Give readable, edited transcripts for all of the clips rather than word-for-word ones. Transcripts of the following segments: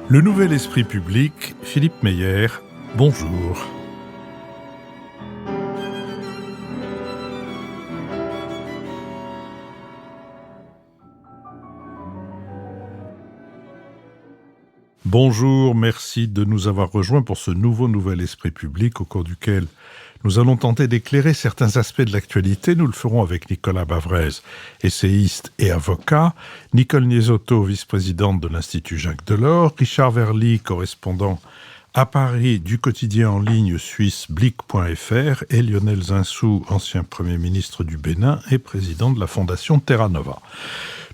Le nouvel esprit public, Philippe Meyer, bonjour. Bonjour, merci de nous avoir rejoints pour ce nouvel esprit public au cours duquel nous allons tenter d'éclairer certains aspects de l'actualité. Nous le ferons avec Nicolas Bavrez, essayiste et avocat, Nicole Niesotto, vice-présidente de l'Institut Jacques Delors, Richard Verly, correspondant à Paris du quotidien en ligne suisse Blick.fr et Lionel Zinsou, ancien Premier ministre du Bénin et président de la Fondation Terra Nova.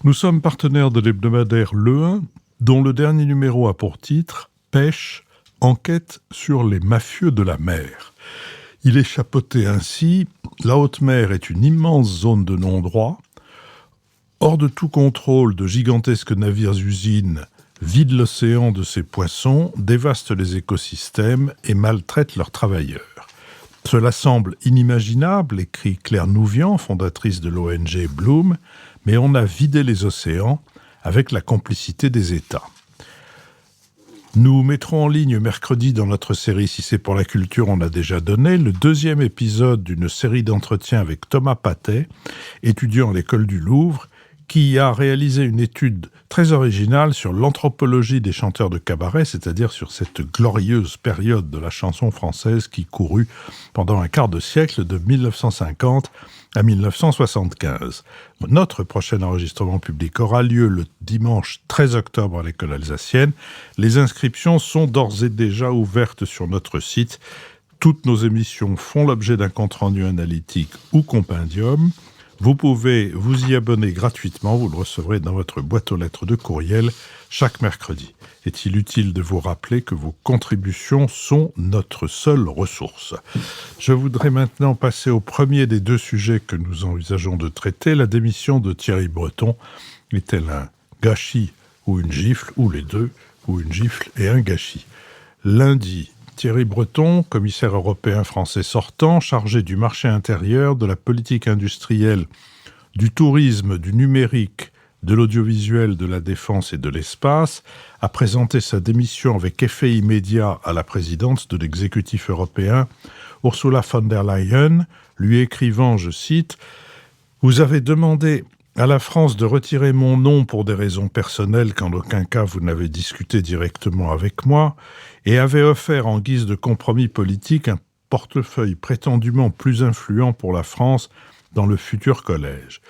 Nous sommes partenaires de l'hebdomadaire Le 1, dont le dernier numéro a pour titre « Pêche, enquête sur les mafieux de la mer ». Il est chapeauté ainsi « La haute mer est une immense zone de non-droit. Hors de tout contrôle, de gigantesques navires-usines vident l'océan de ses poissons, dévastent les écosystèmes et maltraitent leurs travailleurs. Cela semble inimaginable », écrit Claire Nouvian, fondatrice de l'ONG Bloom, « mais on a vidé les océans avec la complicité des États. » Nous mettrons en ligne mercredi dans notre série Si c'est pour la culture, on a déjà donné, le deuxième épisode d'une série d'entretiens avec Thomas Patet, étudiant à l'école du Louvre, qui a réalisé une étude très originale sur l'anthropologie des chanteurs de cabaret, c'est-à-dire sur cette glorieuse période de la chanson française qui courut pendant un quart de siècle de 1950 à 1975. Notre prochain enregistrement public aura lieu le dimanche 13 octobre à l'école alsacienne. Les inscriptions sont d'ores et déjà ouvertes sur notre site. Toutes nos émissions font l'objet d'un compte-rendu analytique ou compendium. Vous pouvez vous y abonner gratuitement, vous le recevrez dans votre boîte aux lettres de courriel chaque mercredi. Est-il utile de vous rappeler que vos contributions sont notre seule ressource ? Je voudrais maintenant passer au premier des deux sujets que nous envisageons de traiter. La démission de Thierry Breton est-elle un gâchis ou une gifle, ou les deux, ou une gifle et un gâchis ? Lundi, Thierry Breton, commissaire européen français sortant, chargé du marché intérieur, de la politique industrielle, du tourisme, du numérique, de l'audiovisuel, de la défense et de l'espace, a présenté sa démission avec effet immédiat à la présidente de l'exécutif européen, Ursula von der Leyen, lui écrivant, je cite, « Vous avez demandé à la France de retirer mon nom pour des raisons personnelles qu'en aucun cas vous n'avez discuté directement avec moi et avez offert en guise de compromis politique un portefeuille prétendument plus influent pour la France dans le futur collège.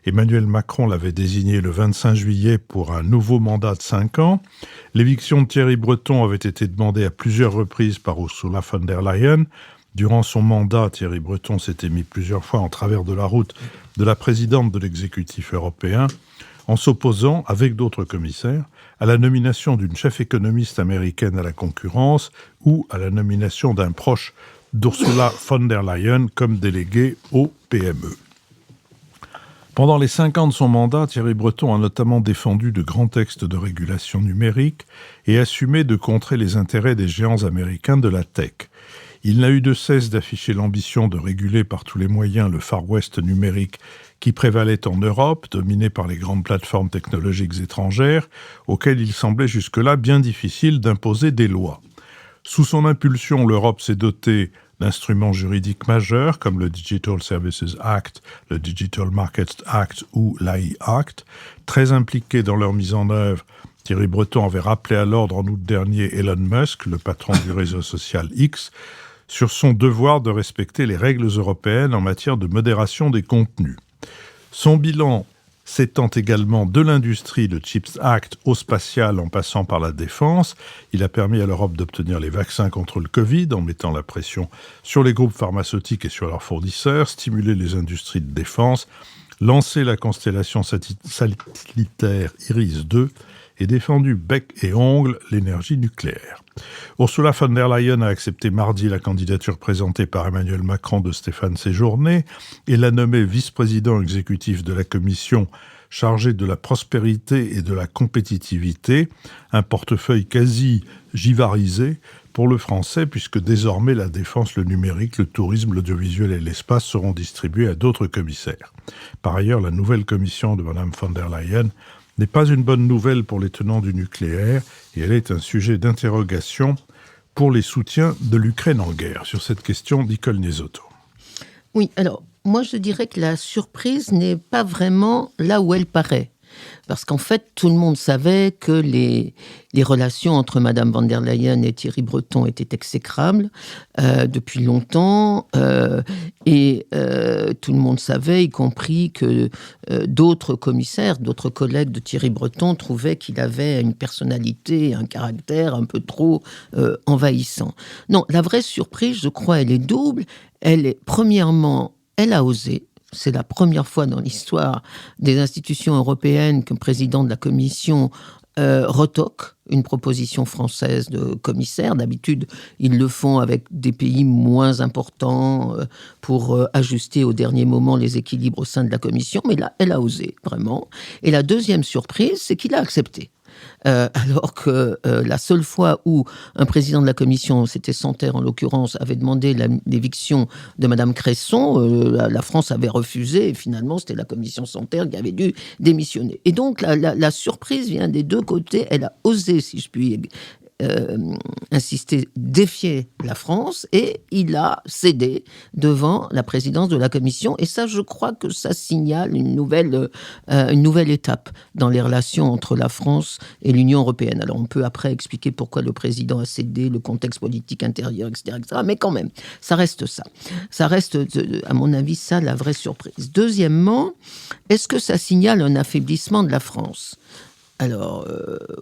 Emmanuel Macron l'avait désigné le 25 juillet pour un nouveau mandat de 5 ans. L'éviction de Thierry Breton avait été demandée à plusieurs reprises par Ursula von der Leyen. Durant son mandat, Thierry Breton s'était mis plusieurs fois en travers de la route de la présidente de l'exécutif européen en s'opposant, avec d'autres commissaires, à la nomination d'une chef économiste américaine à la concurrence ou à la nomination d'un proche d'Ursula von der Leyen comme délégué au PME. Pendant les 5 ans de son mandat, Thierry Breton a notamment défendu de grands textes de régulation numérique et assumé de contrer les intérêts des géants américains de la tech. Il n'a eu de cesse d'afficher l'ambition de réguler par tous les moyens le Far West numérique qui prévalait en Europe, dominé par les grandes plateformes technologiques étrangères, auxquelles il semblait jusque-là bien difficile d'imposer des lois. Sous son impulsion, l'Europe s'est dotée d'instruments juridiques majeurs comme le Digital Services Act, le Digital Markets Act ou l'AI Act. Très impliqués dans leur mise en œuvre, Thierry Breton avait rappelé à l'ordre en août dernier Elon Musk, le patron du réseau social X, sur son devoir de respecter les règles européennes en matière de modération des contenus. Son bilan s'étend également de l'industrie, le CHIPS Act, au spatial en passant par la défense. Il a permis à l'Europe d'obtenir les vaccins contre le Covid en mettant la pression sur les groupes pharmaceutiques et sur leurs fournisseurs, stimuler les industries de défense, lancer la constellation satellitaire IRIS-2 et défendu bec et ongle l'énergie nucléaire. Ursula von der Leyen a accepté mardi la candidature présentée par Emmanuel Macron de Stéphane Séjourné et l'a nommé vice-président exécutif de la Commission chargé de la prospérité et de la compétitivité, un portefeuille quasi givarisé pour le français puisque désormais la défense, le numérique, le tourisme, l'audiovisuel et l'espace seront distribués à d'autres commissaires. Par ailleurs, la nouvelle commission de Mme von der Leyen n'est pas une bonne nouvelle pour les tenants du nucléaire et elle est un sujet d'interrogation pour les soutiens de l'Ukraine en guerre. Sur cette question, Nicole Nesotto. Oui, alors, moi je dirais que la surprise n'est pas vraiment là où elle paraît. Parce qu'en fait, tout le monde savait que les relations entre Madame von der Leyen et Thierry Breton étaient exécrables depuis longtemps. Et tout le monde savait, y compris que d'autres commissaires, d'autres collègues de Thierry Breton trouvaient qu'il avait une personnalité, un caractère un peu trop envahissant. Non, la vraie surprise, je crois, elle est double. Elle est, premièrement, elle a osé. C'est la première fois dans l'histoire des institutions européennes qu'un président de la Commission retoque une proposition française de commissaire. D'habitude, ils le font avec des pays moins importants pour ajuster au dernier moment les équilibres au sein de la Commission. Mais là, elle a osé, vraiment. Et la deuxième surprise, c'est qu'il a accepté. Alors que la seule fois où un président de la Commission, c'était Santer en l'occurrence, avait demandé l'éviction de Madame Cresson, la France avait refusé et finalement c'était la Commission Santer qui avait dû démissionner. Et donc la surprise vient des deux côtés. Elle a osé, si je puis insister, défier la France et il a cédé devant la présidence de la Commission. Et ça, je crois que ça signale une nouvelle étape dans les relations entre la France et l'Union européenne. Alors, on peut après expliquer pourquoi le président a cédé, le contexte politique intérieur, etc., etc. Mais quand même, ça reste ça. Ça reste, à mon avis, ça, la vraie surprise. Deuxièmement, est-ce que ça signale un affaiblissement de la France ? Alors,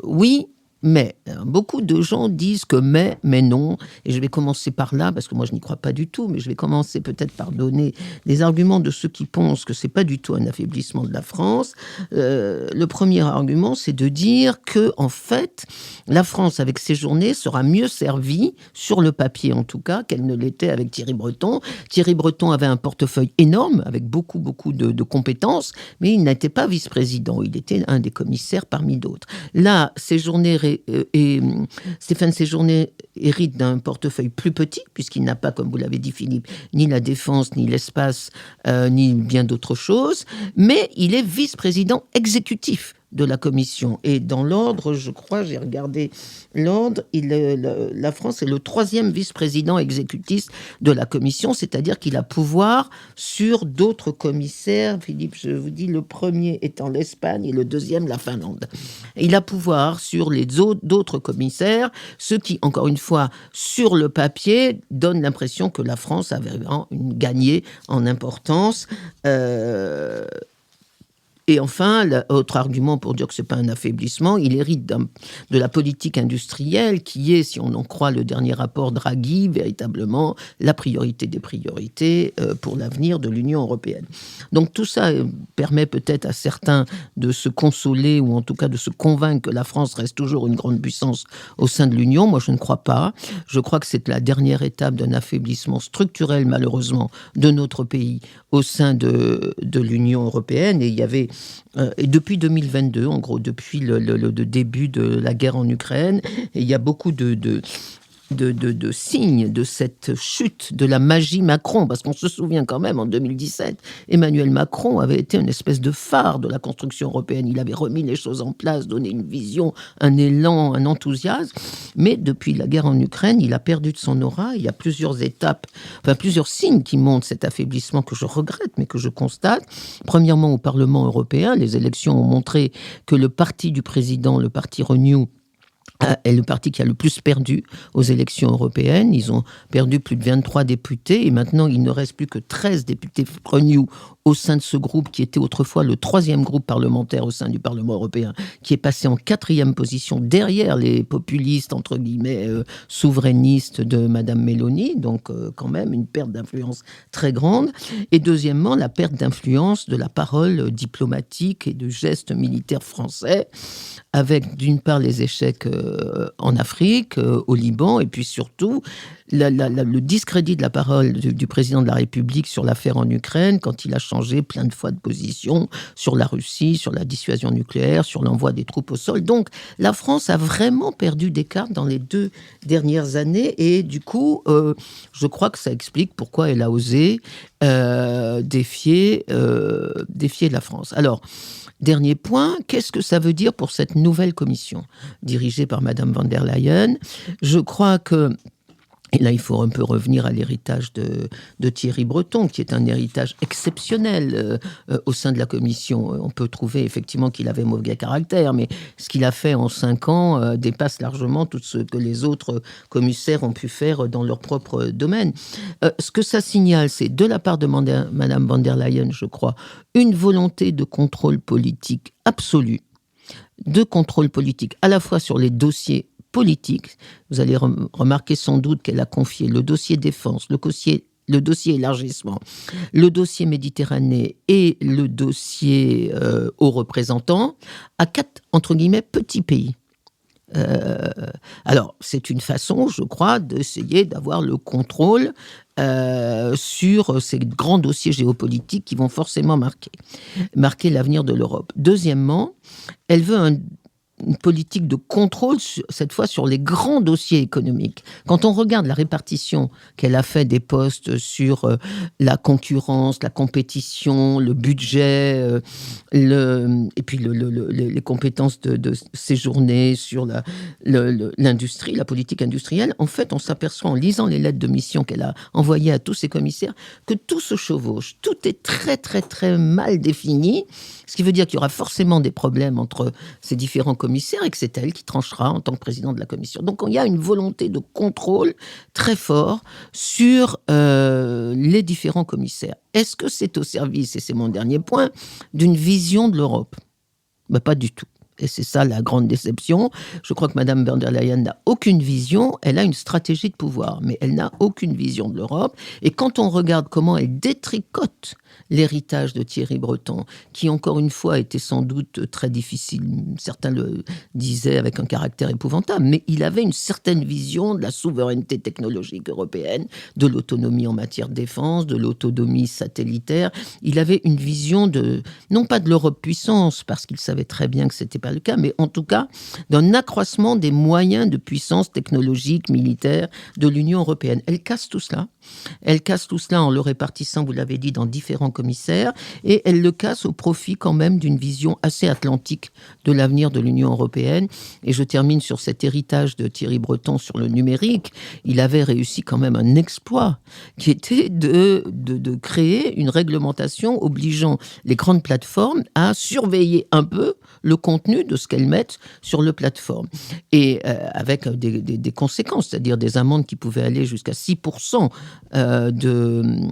oui. Mais beaucoup de gens disent que mais non. Et je vais commencer par là, parce que moi je n'y crois pas du tout, mais je vais commencer peut-être par donner des arguments de ceux qui pensent que c'est pas du tout un affaiblissement de la France. Le premier argument, c'est de dire que en fait, la France, avec ses journées, sera mieux servie, sur le papier en tout cas, qu'elle ne l'était avec Thierry Breton. Thierry Breton avait un portefeuille énorme, avec beaucoup de compétences, mais il n'était pas vice-président. Il était un des commissaires parmi d'autres. Là, ces journées et Stéphane Séjourné hérite d'un portefeuille plus petit, puisqu'il n'a pas, comme vous l'avez dit Philippe, ni la défense, ni l'espace, ni bien d'autres choses, mais il est vice-président exécutif de la Commission. Et dans l'ordre, je crois, j'ai regardé l'ordre, la France est le 3e vice-président exécutif de la Commission, c'est-à-dire qu'il a pouvoir sur d'autres commissaires. Philippe, je vous dis, le premier étant l'Espagne et le deuxième la Finlande. Il a pouvoir sur les d'autres commissaires, ce qui, encore une fois, sur le papier, donne l'impression que la France avait vraiment gagné en importance. Et enfin, l'autre argument pour dire que ce n'est pas un affaiblissement, il hérite de la politique industrielle qui est, si on en croit le dernier rapport Draghi, véritablement la priorité des priorités pour l'avenir de l'Union européenne. Donc tout ça permet peut-être à certains de se consoler ou en tout cas de se convaincre que la France reste toujours une grande puissance au sein de l'Union. Moi, je ne crois pas. Je crois que c'est la dernière étape d'un affaiblissement structurel, malheureusement, de notre pays au sein de l'Union européenne. Et il y avait et depuis 2022, en gros, depuis le début de la guerre en Ukraine, il y a beaucoup de signes de cette chute de la magie Macron, parce qu'on se souvient quand même, en 2017, Emmanuel Macron avait été une espèce de phare de la construction européenne. Il avait remis les choses en place, donné une vision, un élan, un enthousiasme. Mais depuis la guerre en Ukraine, il a perdu de son aura. Il y a plusieurs étapes, plusieurs signes qui montrent cet affaiblissement que je regrette, mais que je constate. Premièrement, au Parlement européen, les élections ont montré que le parti du président, le parti Renew, est le parti qui a le plus perdu aux élections européennes. Ils ont perdu plus de 23 députés et maintenant il ne reste plus que 13 députés Renew au sein de ce groupe qui était autrefois le 3e groupe parlementaire au sein du Parlement européen, qui est passé en 4e position derrière les populistes, entre guillemets, souverainistes de Madame Meloni. Donc quand même une perte d'influence très grande. Et deuxièmement, la perte d'influence de la parole diplomatique et de gestes militaires français, avec d'une part les échecs en Afrique, au Liban, et puis surtout le discrédit de la parole du président de la République sur l'affaire en Ukraine, quand il a changé plein de fois de position sur la Russie, sur la dissuasion nucléaire, sur l'envoi des troupes au sol. Donc la France a vraiment perdu des cartes dans les 2 dernières années, et du coup, je crois que ça explique pourquoi elle a osé défier la France. Alors, Dernier point, qu'est-ce que ça veut dire pour cette nouvelle commission dirigée par Madame von der Leyen ? Je crois que, et là il faut un peu revenir à l'héritage de Thierry Breton, qui est un héritage exceptionnel au sein de la commission. On peut trouver effectivement qu'il avait mauvais caractère, mais ce qu'il a fait en 5 ans dépasse largement tout ce que les autres commissaires ont pu faire dans leur propre domaine. Ce que ça signale, c'est de la part de Madame von der Leyen, je crois, une volonté de contrôle politique absolu, de contrôle politique à la fois sur les dossiers politiques. Vous allez remarquer sans doute qu'elle a confié le dossier défense, le dossier élargissement, le dossier Méditerranée et le dossier aux représentants à 4, entre guillemets, petits pays. Alors, c'est une façon, je crois, d'essayer d'avoir le contrôle sur ces grands dossiers géopolitiques qui vont forcément marquer l'avenir de l'Europe. Deuxièmement, elle veut une politique de contrôle, cette fois sur les grands dossiers économiques. Quand on regarde la répartition qu'elle a fait des postes sur la concurrence, la compétition, le budget, et puis les compétences de séjourner sur l'industrie, la politique industrielle, en fait, on s'aperçoit en lisant les lettres de mission qu'elle a envoyées à tous ses commissaires que tout se chevauche. Tout est très, très, très mal défini, ce qui veut dire qu'il y aura forcément des problèmes entre ces différents commissaires et que c'est elle qui tranchera en tant que président de la commission. Donc il y a une volonté de contrôle très fort sur les différents commissaires. Est-ce que c'est au service, et c'est mon dernier point, d'une vision de l'Europe ? Ben, pas du tout. Et c'est ça la grande déception. Je crois que Mme von der Leyen n'a aucune vision. Elle a une stratégie de pouvoir, mais elle n'a aucune vision de l'Europe. Et quand on regarde comment elle détricote l'héritage de Thierry Breton, qui encore une fois était sans doute très difficile, certains le disaient avec un caractère épouvantable, mais il avait une certaine vision de la souveraineté technologique européenne, de l'autonomie en matière de défense, de l'autonomie satellitaire. Il avait une vision non pas de l'Europe puissance, parce qu'il savait très bien que c'était pas le cas, mais en tout cas d'un accroissement des moyens de puissance technologique, militaire de l'Union européenne. Elle casse tout cela. Elle casse tout cela en le répartissant, vous l'avez dit, dans différents commissaires, et elle le casse au profit quand même d'une vision assez atlantique de l'avenir de l'Union européenne. Et je termine sur cet héritage de Thierry Breton sur le numérique. Il avait réussi quand même un exploit qui était de créer une réglementation obligeant les grandes plateformes à surveiller un peu le contenu de ce qu'elles mettent sur le plateforme. Et avec des conséquences, c'est-à-dire des amendes qui pouvaient aller jusqu'à 6% de...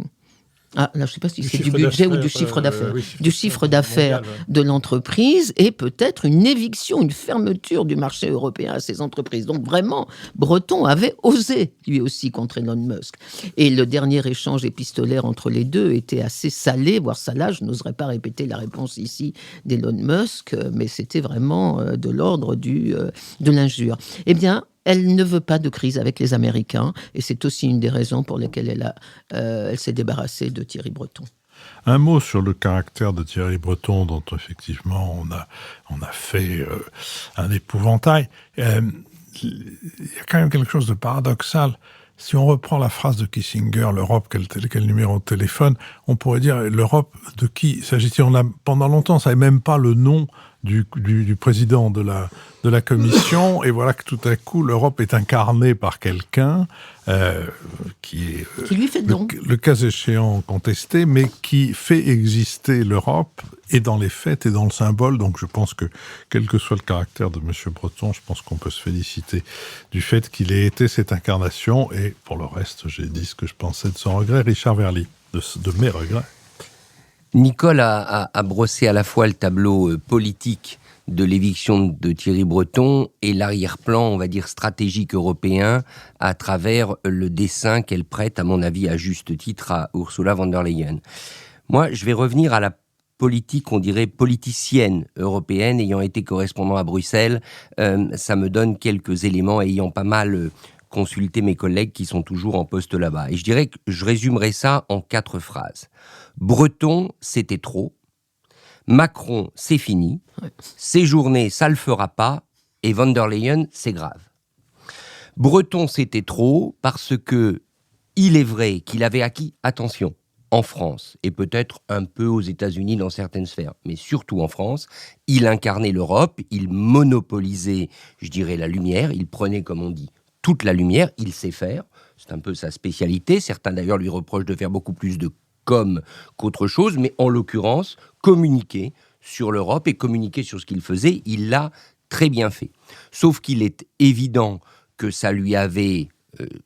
Ah, là, je ne sais pas si c'est du budget ou du chiffre d'affaires. Du chiffre d'affaires de l'entreprise et peut-être une éviction, une fermeture du marché européen à ces entreprises. Donc vraiment, Breton avait osé, lui aussi, contre Elon Musk. Et le dernier échange épistolaire entre les deux était assez salé, voire salage. Je n'oserais pas répéter la réponse ici d'Elon Musk, mais c'était vraiment de l'ordre de l'injure. Eh bien, elle ne veut pas de crise avec les Américains, et c'est aussi une des raisons pour lesquelles elle s'est débarrassée de Thierry Breton. Un mot sur le caractère de Thierry Breton, dont effectivement on a fait un épouvantail. Il y a quand même quelque chose de paradoxal. Si on reprend la phrase de Kissinger, l'Europe, quel numéro de téléphone, on pourrait dire l'Europe de qui s'agit-il ? Pendant longtemps, on ne savait même pas le nom du président de la commission, et voilà que tout à coup l'Europe est incarnée par quelqu'un qui lui fait don. Le cas échéant contesté, mais qui fait exister l'Europe et dans les faits et dans le symbole. Donc je pense que quel que soit le caractère de M. Breton, je pense qu'on peut se féliciter du fait qu'il ait été cette incarnation, et pour le reste j'ai dit ce que je pensais de son regret. Richard Verly, de mes regrets. Nicole a brossé à la fois le tableau politique de l'éviction de Thierry Breton et l'arrière-plan, on va dire, stratégique européen à travers le dessin qu'elle prête, à mon avis, à juste titre, à Ursula von der Leyen. Moi, je vais revenir à la politique, on dirait politicienne européenne, ayant été correspondant à Bruxelles. Ça me donne quelques éléments, ayant pas mal consulté mes collègues qui sont toujours en poste là-bas. Et je dirais que je résumerai ça en 4 phrases. Breton, c'était trop. Macron, c'est fini. Séjourner, ça le fera pas. Et von der Leyen, c'est grave. Breton, c'était trop parce que il est vrai qu'il avait acquis, attention, en France, et peut-être un peu aux États-Unis dans certaines sphères, mais surtout en France, il incarnait l'Europe, il monopolisait, je dirais, la lumière, il prenait, comme on dit, toute la lumière, il sait faire, c'est un peu sa spécialité, certains d'ailleurs lui reprochent de faire beaucoup plus de com qu'autre chose, mais en l'occurrence, communiquer sur l'Europe et communiquer sur ce qu'il faisait, il l'a très bien fait. Sauf qu'il est évident que ça lui avait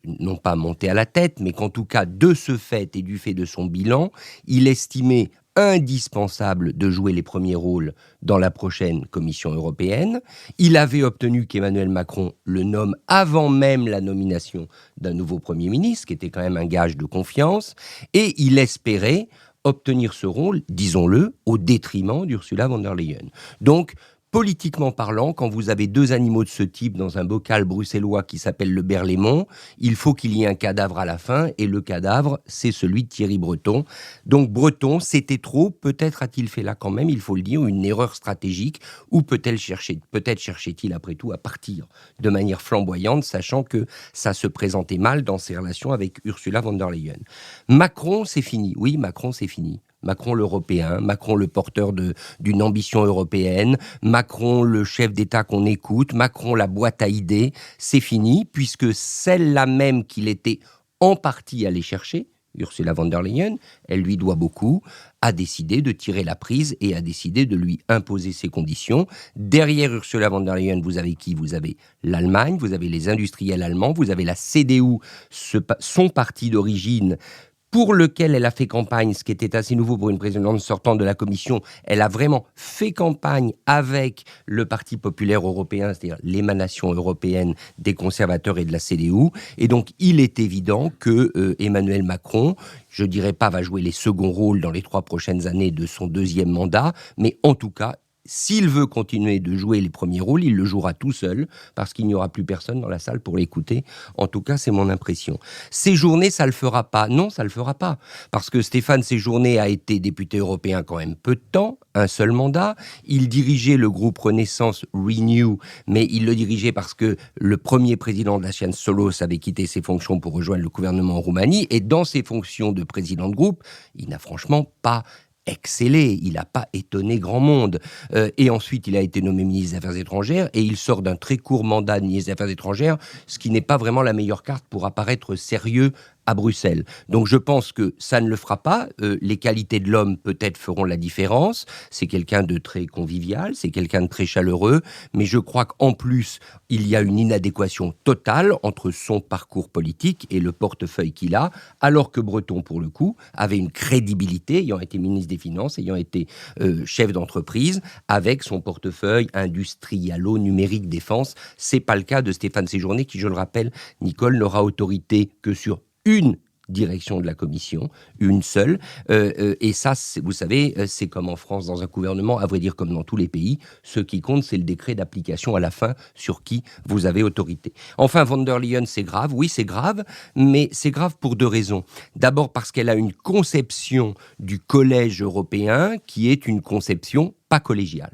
non pas monté à la tête, mais qu'en tout cas, de ce fait et du fait de son bilan, il estimait indispensable de jouer les premiers rôles dans la prochaine Commission européenne. Il avait obtenu qu'Emmanuel Macron le nomme avant même la nomination d'un nouveau Premier ministre, ce qui était quand même un gage de confiance, et il espérait obtenir ce rôle, disons-le, au détriment d'Ursula von der Leyen. Donc, politiquement parlant, quand vous avez deux animaux de ce type dans un bocal bruxellois qui s'appelle le Berlaymont, il faut qu'il y ait un cadavre à la fin, et le cadavre, c'est celui de Thierry Breton. Donc Breton, c'était trop, peut-être a-t-il fait là quand même, il faut le dire, une erreur stratégique, ou peut-être cherchait-il après tout à partir de manière flamboyante, sachant que ça se présentait mal dans ses relations avec Ursula von der Leyen. Macron, c'est fini. Oui, Macron, c'est fini. Macron l'Européen, Macron le porteur d'une ambition européenne, Macron le chef d'État qu'on écoute, Macron la boîte à idées, c'est fini, puisque celle-là même qu'il était en partie allé chercher, Ursula von der Leyen, elle lui doit beaucoup, a décidé de tirer la prise et a décidé de lui imposer ses conditions. Derrière Ursula von der Leyen, vous avez qui ? Vous avez l'Allemagne, vous avez les industriels allemands, vous avez la CDU, son parti d'origine, pour lequel elle a fait campagne, ce qui était assez nouveau pour une présidente sortante de la Commission. Elle a vraiment fait campagne avec le Parti populaire européen, c'est-à-dire l'émanation européenne des conservateurs et de la CDU. Et donc, il est évident que Emmanuel Macron, je dirais pas va jouer les seconds rôles dans les 3 prochaines années de son deuxième mandat, mais en tout cas, s'il veut continuer de jouer les premiers rôles, il le jouera tout seul, parce qu'il n'y aura plus personne dans la salle pour l'écouter. En tout cas, c'est mon impression. Séjourné, ça le fera pas. Non, ça le fera pas. Parce que Stéphane Séjourné a été député européen quand même peu de temps, un seul mandat. Il dirigeait le groupe Renaissance Renew, mais il le dirigeait parce que le premier président de la Dacian Solos avait quitté ses fonctions pour rejoindre le gouvernement en Roumanie. Et dans ses fonctions de président de groupe, il n'a franchement pas excellé, il n'a pas étonné grand monde. Et ensuite, il a été nommé ministre des Affaires étrangères et il sort d'un très court mandat de ministre des Affaires étrangères, ce qui n'est pas vraiment la meilleure carte pour apparaître sérieux à Bruxelles. Donc je pense que ça ne le fera pas. Les qualités de l'homme peut-être feront la différence. C'est quelqu'un de très convivial, c'est quelqu'un de très chaleureux, mais je crois qu'en plus, il y a une inadéquation totale entre son parcours politique et le portefeuille qu'il a, alors que Breton, pour le coup, avait une crédibilité, ayant été ministre des Finances, ayant été chef d'entreprise, avec son portefeuille industrialo-numérique défense. C'est pas le cas de Stéphane Séjourné, qui, je le rappelle, Nicole, n'aura autorité que sur une direction de la Commission, une seule, et ça, vous savez, c'est comme en France dans un gouvernement, à vrai dire comme dans tous les pays, ce qui compte, c'est le décret d'application à la fin sur qui vous avez autorité. Enfin, von der Leyen, c'est grave, oui, c'est grave, mais c'est grave pour 2 raisons. D'abord parce qu'elle a une conception du collège européen qui est une conception pas collégiale.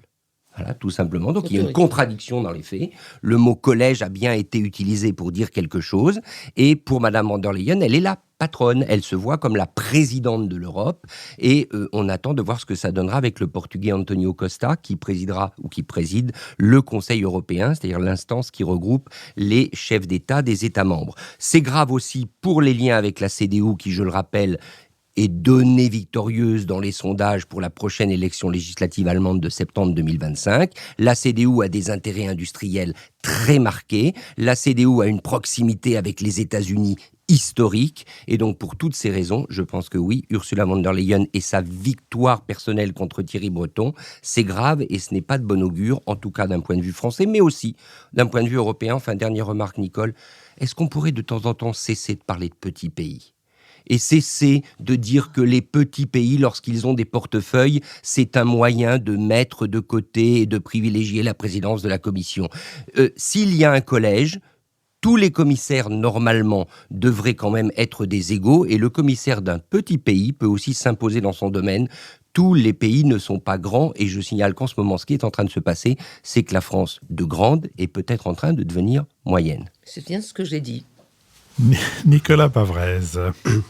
Voilà, tout simplement. Donc, il y a une contradiction dans les faits. Le mot collège a bien été utilisé pour dire quelque chose. Et pour Madame von der Leyen, elle est la patronne. Elle se voit comme la présidente de l'Europe. Et on attend de voir ce que ça donnera avec le Portugais Antonio Costa, qui présidera ou qui préside le Conseil européen, c'est-à-dire l'instance qui regroupe les chefs d'État des États membres. C'est grave aussi pour les liens avec la CDU, qui, je le rappelle, est donnée victorieuse dans les sondages pour la prochaine élection législative allemande de septembre 2025. La CDU a des intérêts industriels très marqués. La CDU a une proximité avec les États-Unis historique. Et donc, pour toutes ces raisons, je pense que oui, Ursula von der Leyen et sa victoire personnelle contre Thierry Breton, c'est grave et ce n'est pas de bon augure, en tout cas d'un point de vue français, mais aussi d'un point de vue européen. Enfin, dernière remarque, Nicole, est-ce qu'on pourrait de temps en temps cesser de parler de petits pays ? Et cesser de dire que les petits pays, lorsqu'ils ont des portefeuilles, c'est un moyen de mettre de côté et de privilégier la présidence de la Commission. S'il y a un collège, tous les commissaires, normalement, devraient quand même être des égaux, et le commissaire d'un petit pays peut aussi s'imposer dans son domaine. Tous les pays ne sont pas grands, et je signale qu'en ce moment, ce qui est en train de se passer, c'est que la France, de grande, est peut-être en train de devenir moyenne. C'est bien ce que j'ai dit. Nicolas Bavrez.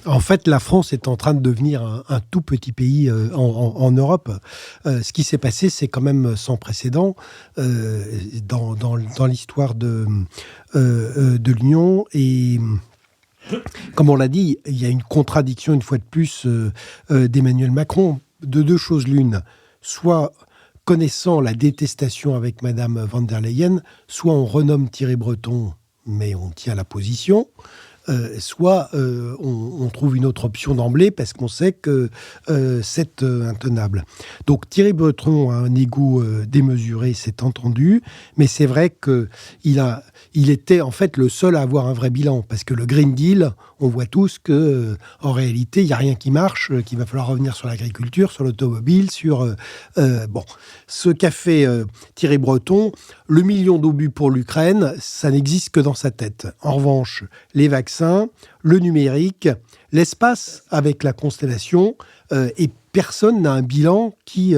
En fait, la France est en train de devenir un tout petit pays en Europe. Ce qui s'est passé, c'est quand même sans précédent dans l'histoire de l'Union. Et comme on l'a dit, il y a une contradiction, une fois de plus, d'Emmanuel Macron. De deux choses l'une. Soit, connaissant la détestation avec Madame von der Leyen, soit on renomme Thierry Breton, mais on tient la position, soit on trouve une autre option d'emblée parce qu'on sait que c'est intenable. Donc Thierry Breton a un ego démesuré, c'est entendu, mais c'est vrai qu'il était en fait le seul à avoir un vrai bilan, parce que le Green Deal, on voit tous que en réalité, il n'y a rien qui marche, qu'il va falloir revenir sur l'agriculture, sur l'automobile, sur... Ce qu'a fait Thierry Breton, le million d'obus pour l'Ukraine, ça n'existe que dans sa tête. En revanche, les vaccins, le numérique, l'espace avec la constellation, et personne n'a un bilan qui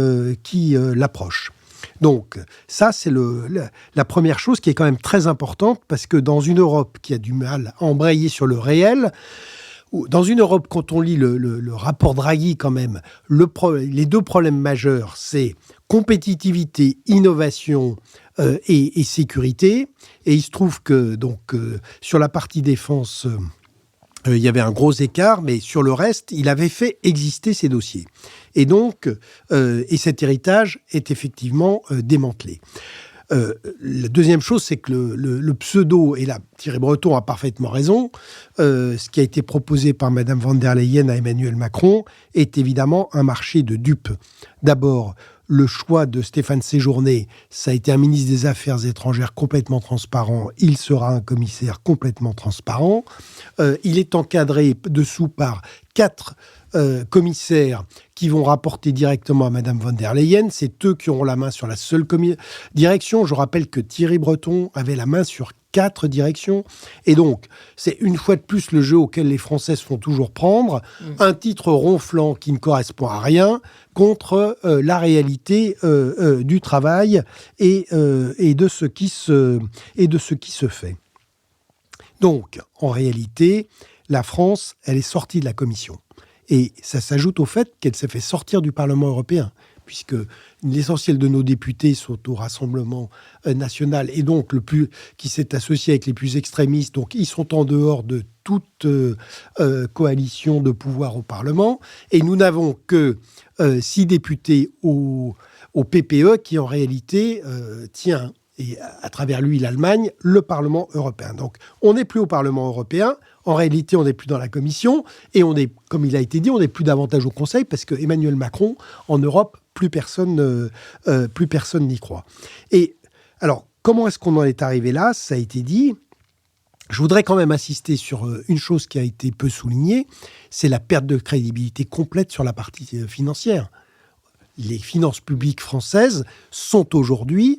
l'approche. Donc, ça, c'est la première chose qui est quand même très importante, parce que dans une Europe qui a du mal à embrayer sur le réel, dans une Europe, quand on lit le rapport Draghi, quand même, les deux problèmes majeurs, c'est compétitivité, innovation et sécurité. Et il se trouve que sur la partie défense, il y avait un gros écart, mais sur le reste, il avait fait exister ces dossiers. Et donc, cet héritage est effectivement démantelé. La deuxième chose, c'est que le pseudo, et là, Thierry Breton a parfaitement raison, ce qui a été proposé par Madame von der Leyen à Emmanuel Macron est évidemment un marché de dupes. D'abord, le choix de Stéphane Séjourné, ça a été un ministre des Affaires étrangères complètement transparent. Il sera un commissaire complètement transparent. Il est encadré dessous par 4 commissaires qui vont rapporter directement à Madame von der Leyen. C'est eux qui auront la main sur la seule direction. Je rappelle que Thierry Breton avait la main sur 4 directions. Et donc, c'est une fois de plus le jeu auquel les Français se font toujours prendre. Un titre ronflant qui ne correspond à rien contre la réalité du travail et de ce qui se fait. Donc, en réalité, la France, elle est sortie de la Commission. Et ça s'ajoute au fait qu'elle s'est fait sortir du Parlement européen, puisque l'essentiel de nos députés sont au Rassemblement national, et donc qui s'est associé avec les plus extrémistes, donc ils sont en dehors de toute coalition de pouvoir au Parlement, et nous n'avons que 6 députés au PPE qui en réalité tient, et à travers lui l'Allemagne, le Parlement européen. Donc on n'est plus au Parlement européen, en réalité on n'est plus dans la Commission, et on est, comme il a été dit, on n'est plus davantage au Conseil, parce que Emmanuel Macron, en Europe, plus personne n'y croit. Et alors, comment est-ce qu'on en est arrivé là ? Ça a été dit. Je voudrais quand même insister sur une chose qui a été peu soulignée, c'est la perte de crédibilité complète sur la partie financière. Les finances publiques françaises sont aujourd'hui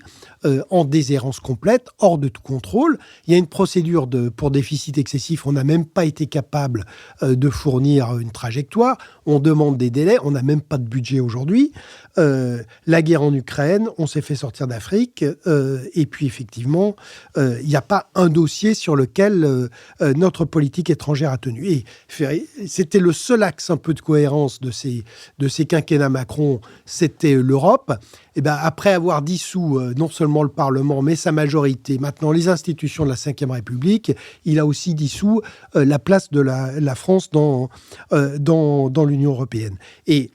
en déshérence complète, hors de tout contrôle. Il y a une procédure pour déficit excessif. On n'a même pas été capable de fournir une trajectoire. On demande des délais. On n'a même pas de budget aujourd'hui. La guerre en Ukraine, on s'est fait sortir d'Afrique. Et puis, effectivement, il n'y a pas un dossier sur lequel notre politique étrangère a tenu. Et c'était le seul axe un peu de cohérence de ces quinquennats Macron, c'était l'Europe. Et ben, après avoir dissous non seulement le Parlement, mais sa majorité, maintenant les institutions de la Ve République, il a aussi dissous la place de la France dans l'Union européenne. Et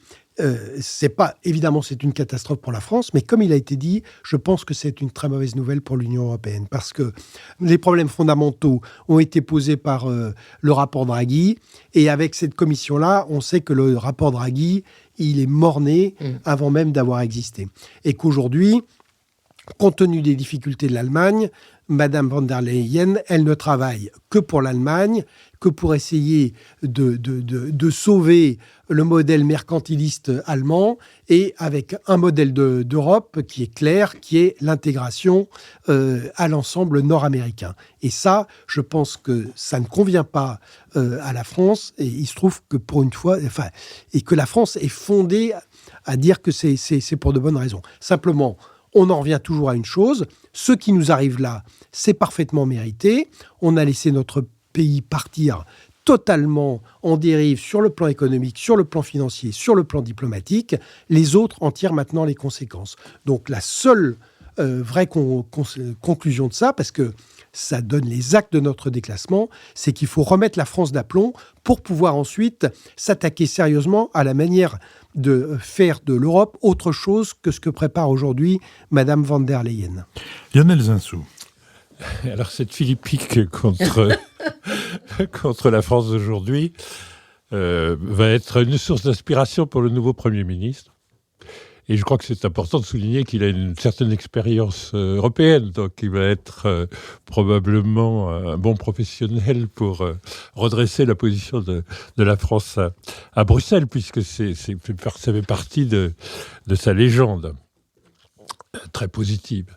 évidemment, c'est une catastrophe pour la France, mais comme il a été dit, je pense que c'est une très mauvaise nouvelle pour l'Union européenne, parce que les problèmes fondamentaux ont été posés par le rapport Draghi, et avec cette commission-là, on sait que le rapport Draghi, il est mort-né avant même d'avoir existé. Et qu'aujourd'hui, compte tenu des difficultés de l'Allemagne, Madame von der Leyen, elle ne travaille que pour l'Allemagne, que pour essayer de sauver le modèle mercantiliste allemand, et avec un modèle d'Europe qui est clair, qui est l'intégration à l'ensemble nord-américain. Et ça, je pense que ça ne convient pas à la France, et il se trouve que pour une fois, et que la France est fondée à dire que c'est pour de bonnes raisons. Simplement, on en revient toujours à une chose, ce qui nous arrive là, c'est parfaitement mérité. On a laissé notre pays partir totalement en dérive sur le plan économique, sur le plan financier, sur le plan diplomatique, les autres en tirent maintenant les conséquences. Donc la seule vraie conclusion de ça, parce que ça donne les actes de notre déclassement, c'est qu'il faut remettre la France d'aplomb pour pouvoir ensuite s'attaquer sérieusement à la manière de faire de l'Europe autre chose que ce que prépare aujourd'hui Madame von der Leyen. Lionel Zinsou. Alors cette philippique contre la France d'aujourd'hui va être une source d'inspiration pour le nouveau Premier ministre. Et je crois que c'est important de souligner qu'il a une certaine expérience européenne, donc il va être probablement un bon professionnel pour redresser la position de la France à Bruxelles, puisque ça fait partie de sa légende très positive.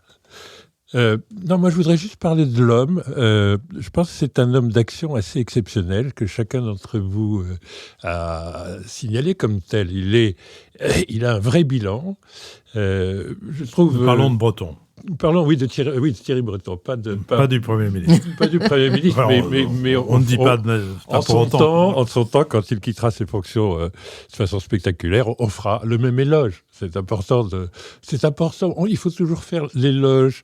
Non, moi je voudrais juste parler de l'homme. Je pense que c'est un homme d'action assez exceptionnel que chacun d'entre vous a signalé comme tel. Il a un vrai bilan. Je trouve. Parlons de Breton. Parlons, oui, de Thierry Breton, pas du Premier ministre. Pas du Premier ministre, Alors, mais on ne dit pas en son temps, quand il quittera ses fonctions de façon spectaculaire, on fera le même éloge. C'est important. Il faut toujours faire l'éloge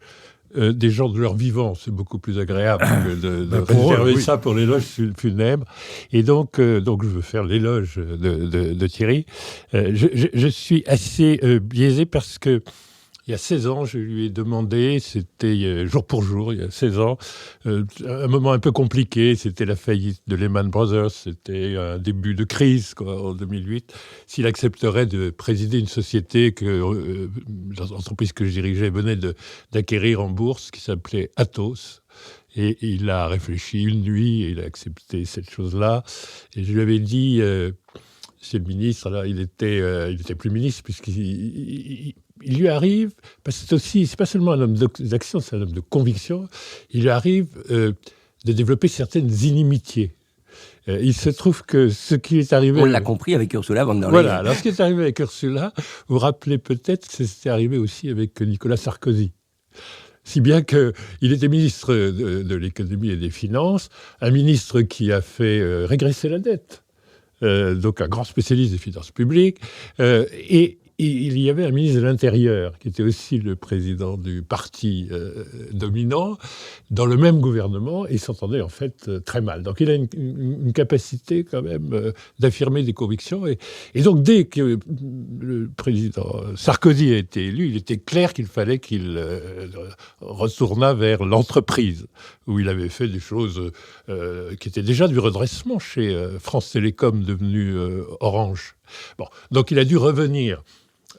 des gens de leur vivant. C'est beaucoup plus agréable que de réserver ça pour l'éloge funèbre. Et donc je veux faire l'éloge de Thierry. Je suis assez biaisé parce que il y a 16 ans, je lui ai demandé, c'était jour pour jour, il y a 16 ans, un moment un peu compliqué, c'était la faillite de Lehman Brothers, c'était un début de crise en 2008, s'il accepterait de présider une société que l'entreprise que je dirigeais venait d'acquérir en bourse, qui s'appelait Atos. Et il a réfléchi une nuit et il a accepté cette chose-là. Et je lui avais dit, monsieur le ministre, alors il était plus ministre puisqu'il lui arrive, parce que c'est pas seulement un homme d'action, c'est un homme de conviction, il lui arrive de développer certaines inimitiés. Il se trouve que ce qui est arrivé... On l'a compris avec Ursula von der Leyen. Voilà, alors ce qui est arrivé avec Ursula, vous vous rappelez peut-être, c'était arrivé aussi avec Nicolas Sarkozy. Si bien qu'il était ministre de l'économie et des finances, un ministre qui a fait régresser la dette, donc un grand spécialiste des finances publiques, et il y avait un ministre de l'Intérieur qui était aussi le président du parti dominant dans le même gouvernement et il s'entendait en fait très mal. Donc il a une capacité quand même d'affirmer des convictions et donc dès que le président Sarkozy a été élu, il était clair qu'il fallait qu'il retournât vers l'entreprise où il avait fait des choses qui étaient déjà du redressement chez France Télécom devenu Orange. Bon, donc il a dû revenir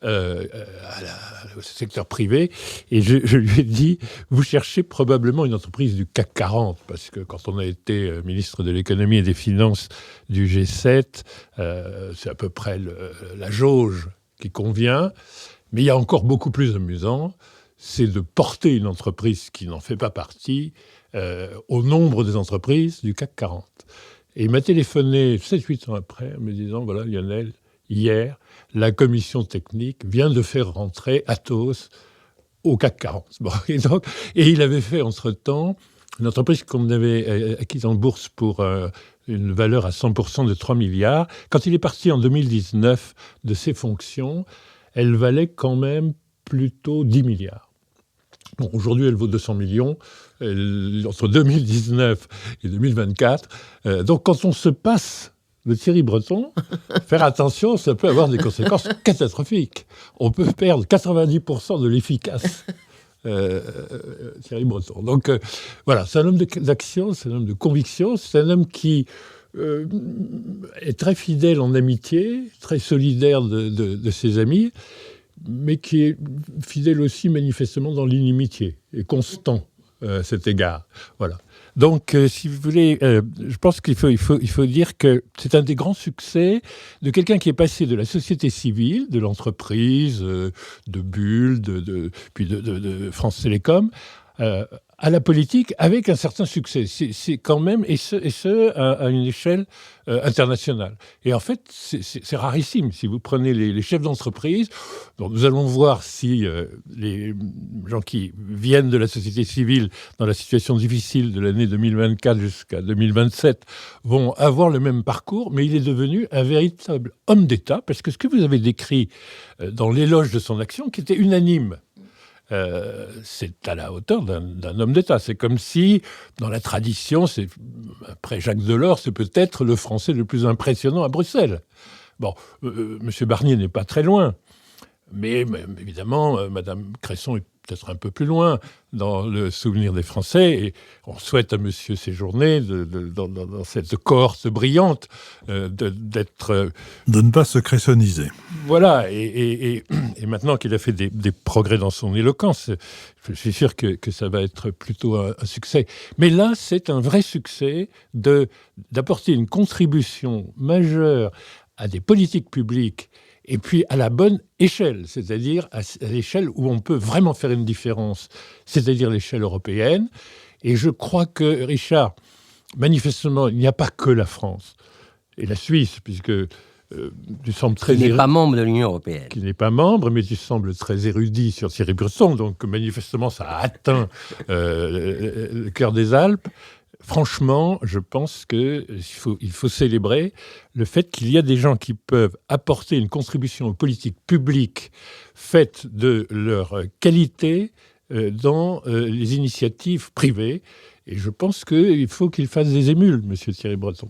au secteur privé, et je lui ai dit, vous cherchez probablement une entreprise du CAC 40, parce que quand on a été ministre de l'économie et des finances du G7, c'est à peu près la jauge qui convient, mais il y a encore beaucoup plus amusant, c'est de porter une entreprise qui n'en fait pas partie au nombre des entreprises du CAC 40. Et il m'a téléphoné 7-8 ans après, me disant, voilà Lionel, hier, la commission technique vient de faire rentrer Atos au CAC 40. Bon, et il avait fait entre-temps une entreprise qu'on avait acquise en bourse pour une valeur à 100% de 3 milliards. Quand il est parti en 2019 de ses fonctions, elle valait quand même plutôt 10 milliards. Bon, aujourd'hui, elle vaut 200 millions entre 2019 et 2024. Donc, quand on se passe de Thierry Breton, faire attention, ça peut avoir des conséquences catastrophiques. On peut perdre 90% de l'efficace Thierry Breton. Donc, voilà, c'est un homme d'action, c'est un homme de conviction, c'est un homme qui est très fidèle en amitié, très solidaire de ses amis, mais qui est fidèle aussi manifestement dans l'inimitié, et constant à cet égard. Voilà. Donc, si vous voulez, je pense qu'il faut dire que c'est un des grands succès de quelqu'un qui est passé de la société civile, de l'entreprise, de Bull, puis de France Télécom, à la politique avec un certain succès. C'est quand même, et ce à une échelle internationale. Et en fait, c'est rarissime. Si vous prenez les chefs d'entreprise, donc nous allons voir si les gens qui viennent de la société civile dans la situation difficile de l'année 2024 jusqu'à 2027 vont avoir le même parcours, mais il est devenu un véritable homme d'État, parce que ce que vous avez décrit dans l'éloge de son action, qui était unanime, c'est à la hauteur d'un homme d'État. C'est comme si, dans la tradition, après Jacques Delors, c'est peut-être le Français le plus impressionnant à Bruxelles. Bon, M. Barnier n'est pas très loin, mais évidemment, Mme Cresson est peut-être un peu plus loin dans le souvenir des Français, et on souhaite à M. Séjourné, dans cette cohorte brillante, de ne pas se cressoniser. Voilà, et maintenant qu'il a fait des progrès dans son éloquence, je suis sûr que ça va être plutôt un succès. Mais là, c'est un vrai succès d'apporter une contribution majeure à des politiques publiques, et puis à la bonne échelle, c'est-à-dire à l'échelle où on peut vraiment faire une différence, c'est-à-dire l'échelle européenne. Et je crois que, Richard, manifestement, il n'y a pas que la France et la Suisse, puisque tu sembles très... Qui n'est pas membre de l'Union européenne. Qui n'est pas membre, mais tu sembles très érudit sur Thierry Breton, donc manifestement, ça a atteint le cœur des Alpes. Franchement, je pense qu'il faut célébrer le fait qu'il y a des gens qui peuvent apporter une contribution aux politiques publiques faites de leur qualité dans les initiatives privées. Et je pense qu'il faut qu'il fasse des émules, M. Thierry Breton.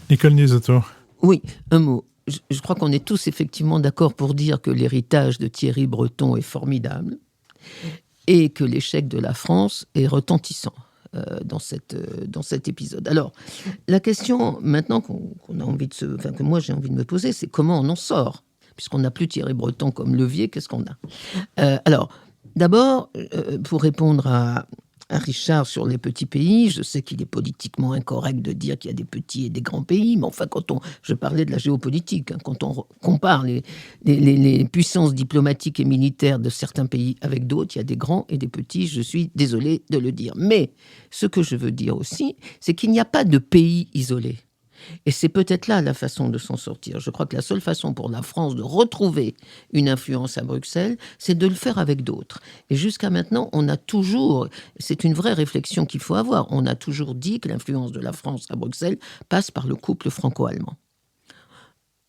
Nicole Niesetto. Oui, un mot. Je crois qu'on est tous effectivement d'accord pour dire que l'héritage de Thierry Breton est formidable et que l'échec de la France est retentissant. Dans cet épisode. Alors, la question maintenant qu'on a envie que moi j'ai envie de me poser, c'est comment on en sort, puisqu'on n'a plus Thierry Breton comme levier, qu'est-ce qu'on a Alors, d'abord, pour répondre à Richard sur les petits pays, je sais qu'il est politiquement incorrect de dire qu'il y a des petits et des grands pays, mais enfin, je parlais de la géopolitique, quand on compare les puissances diplomatiques et militaires de certains pays avec d'autres, il y a des grands et des petits, je suis désolé de le dire. Mais ce que je veux dire aussi, c'est qu'il n'y a pas de pays isolé. Et c'est peut-être là la façon de s'en sortir. Je crois que la seule façon pour la France de retrouver une influence à Bruxelles, c'est de le faire avec d'autres. Et jusqu'à maintenant, on a toujours, c'est une vraie réflexion qu'il faut avoir, on a toujours dit que l'influence de la France à Bruxelles passe par le couple franco-allemand.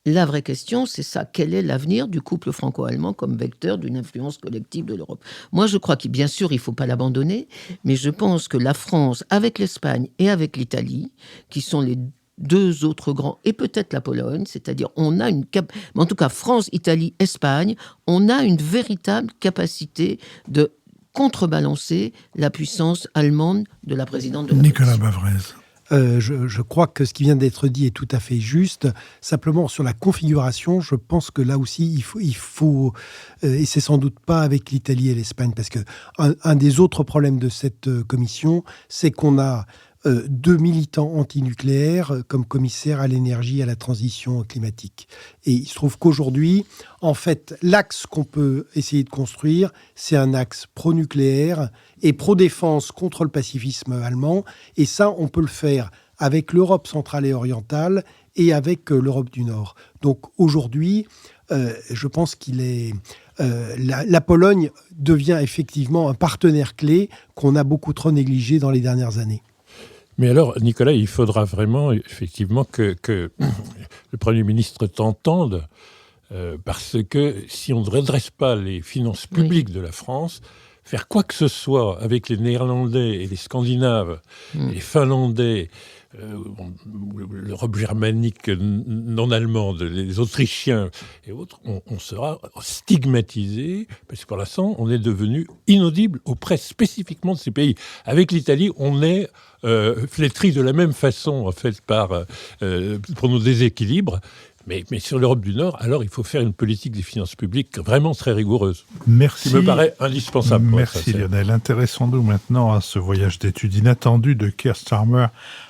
La vraie question, c'est ça. Quel est l'avenir du couple franco-allemand comme vecteur d'une influence collective de l'Europe ? Moi, je crois que, bien sûr, il ne faut pas l'abandonner, mais je pense que la France, avec l'Espagne et avec l'Italie, qui sont les deux autres grands, et peut-être la Pologne, c'est-à-dire on a en tout cas France, Italie, Espagne, on a une véritable capacité de contrebalancer la puissance allemande de la présidente de la Nicolas Commission. Bavrez. Je crois que ce qui vient d'être dit est tout à fait juste. Simplement, sur la configuration, je pense que là aussi, il faut et c'est sans doute pas avec l'Italie et l'Espagne, parce que un des autres problèmes de cette commission, c'est qu'on a deux militants antinucléaires comme commissaires à l'énergie et à la transition climatique. Et il se trouve qu'aujourd'hui, en fait, l'axe qu'on peut essayer de construire, c'est un axe pro-nucléaire et pro-défense contre le pacifisme allemand. Et ça, on peut le faire avec l'Europe centrale et orientale et avec l'Europe du Nord. Donc aujourd'hui, je pense qu'il est... la Pologne devient effectivement un partenaire clé qu'on a beaucoup trop négligé dans les dernières années. Mais alors, Nicolas, il faudra vraiment, effectivement, que le Premier ministre t'entende, parce que si on ne redresse pas les finances publiques de la France, faire quoi que ce soit avec les Néerlandais et les Scandinaves, les Finlandais, l'Europe germanique non allemande, les Autrichiens et autres, on sera stigmatisé, parce que pour l'instant, on est devenu inaudible auprès spécifiquement de ces pays. Avec l'Italie, on est flétri de la même façon, en fait, pour nos déséquilibres. Mais sur l'Europe du Nord, alors il faut faire une politique des finances publiques vraiment très rigoureuse. Merci. Qui me paraît indispensable. Merci Lionel. Intéressons-nous maintenant à ce voyage d'études inattendu de Keir Starmer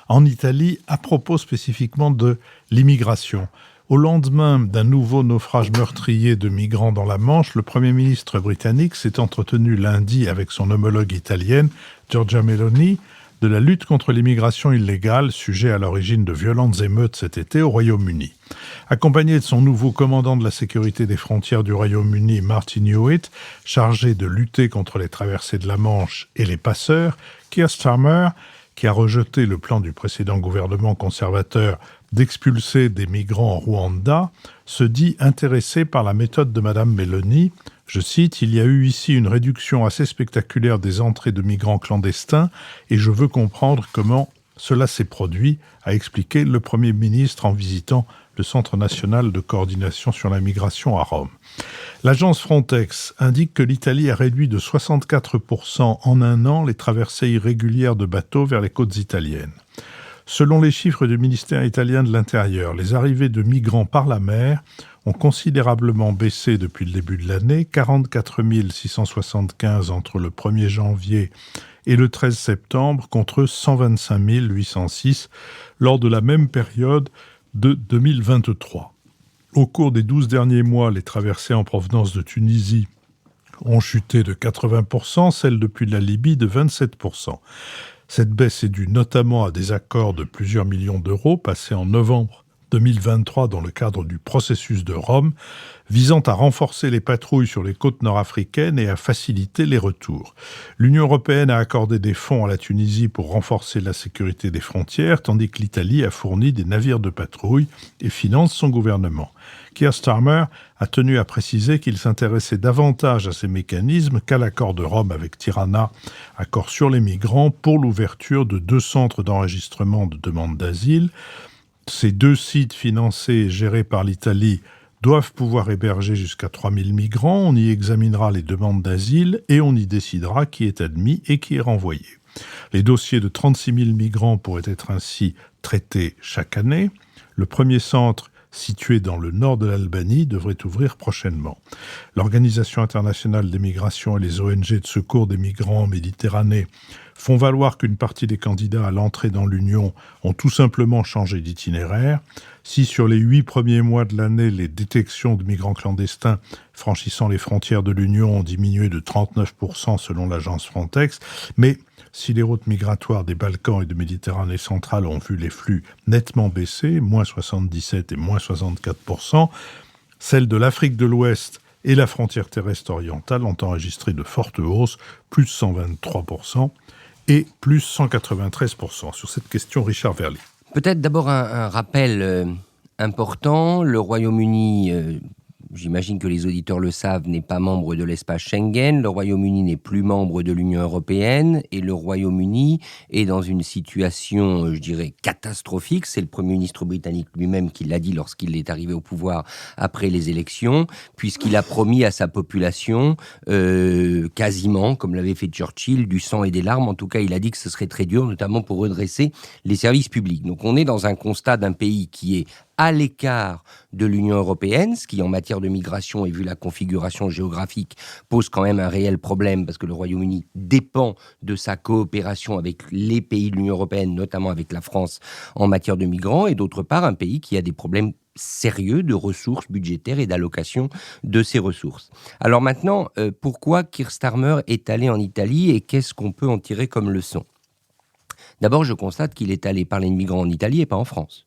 en Italie à propos spécifiquement de l'immigration. Au lendemain d'un nouveau naufrage meurtrier de migrants dans la Manche, le Premier ministre britannique s'est entretenu lundi avec son homologue italienne Giorgia Meloni, de la lutte contre l'immigration illégale, sujet à l'origine de violentes émeutes cet été au Royaume-Uni. Accompagné de son nouveau commandant de la sécurité des frontières du Royaume-Uni, Martin Hewitt, chargé de lutter contre les traversées de la Manche et les passeurs, Keir Starmer, qui a rejeté le plan du précédent gouvernement conservateur d'expulser des migrants en Rwanda, se dit intéressé par la méthode de Mme Meloni. Je cite, « Il y a eu ici une réduction assez spectaculaire des entrées de migrants clandestins et je veux comprendre comment cela s'est produit », a expliqué le Premier ministre en visitant le Centre national de coordination sur la migration à Rome. L'agence Frontex indique que l'Italie a réduit de 64% en un an les traversées irrégulières de bateaux vers les côtes italiennes. Selon les chiffres du ministère italien de l'Intérieur, les arrivées de migrants par la mer ont considérablement baissé depuis le début de l'année, 44 675 entre le 1er janvier et le 13 septembre, contre 125 806 lors de la même période de 2023. Au cours des 12 derniers mois, les traversées en provenance de Tunisie ont chuté de 80%, celles depuis la Libye de 27%. Cette baisse est due notamment à des accords de plusieurs millions d'euros passés en novembre 2023 dans le cadre du processus de Rome, visant à renforcer les patrouilles sur les côtes nord-africaines et à faciliter les retours. L'Union européenne a accordé des fonds à la Tunisie pour renforcer la sécurité des frontières, tandis que l'Italie a fourni des navires de patrouille et finance son gouvernement. Keir Starmer a tenu à préciser qu'il s'intéressait davantage à ces mécanismes qu'à l'accord de Rome avec Tirana, accord sur les migrants pour l'ouverture de 2 centres d'enregistrement de demandes d'asile. Ces 2 sites financés et gérés par l'Italie doivent pouvoir héberger jusqu'à 3000 migrants. On y examinera les demandes d'asile et on y décidera qui est admis et qui est renvoyé. Les dossiers de 36 000 migrants pourraient être ainsi traités chaque année. Le premier centre, situé dans le nord de l'Albanie, devrait ouvrir prochainement. L'Organisation internationale des migrations et les ONG de secours des migrants en Méditerranée font valoir qu'une partie des candidats à l'entrée dans l'Union ont tout simplement changé d'itinéraire. Si sur les 8 premiers mois de l'année, les détections de migrants clandestins franchissant les frontières de l'Union ont diminué de 39% selon l'agence Frontex, mais si les routes migratoires des Balkans et de Méditerranée centrale ont vu les flux nettement baisser, moins 77 et moins 64%, celles de l'Afrique de l'Ouest et la frontière terrestre orientale ont enregistré de fortes hausses, plus 123% et plus 193%. Sur cette question, Richard Verly. Peut-être d'abord un rappel important. Le Royaume-Uni, j'imagine que les auditeurs le savent, n'est pas membre de l'espace Schengen. Le Royaume-Uni n'est plus membre de l'Union européenne. Et le Royaume-Uni est dans une situation, je dirais, catastrophique. C'est le Premier ministre britannique lui-même qui l'a dit lorsqu'il est arrivé au pouvoir après les élections, puisqu'il a promis à sa population, quasiment, comme l'avait fait Churchill, du sang et des larmes. En tout cas, il a dit que ce serait très dur, notamment pour redresser les services publics. Donc on est dans un constat d'un pays qui est à l'écart de l'Union européenne, ce qui en matière de migration et vu la configuration géographique pose quand même un réel problème parce que le Royaume-Uni dépend de sa coopération avec les pays de l'Union européenne, notamment avec la France en matière de migrants, et d'autre part un pays qui a des problèmes sérieux de ressources budgétaires et d'allocation de ces ressources. Alors maintenant, pourquoi Keir Starmer est allé en Italie et qu'est-ce qu'on peut en tirer comme leçon ? D'abord, je constate qu'il est allé parler de migrants en Italie et pas en France.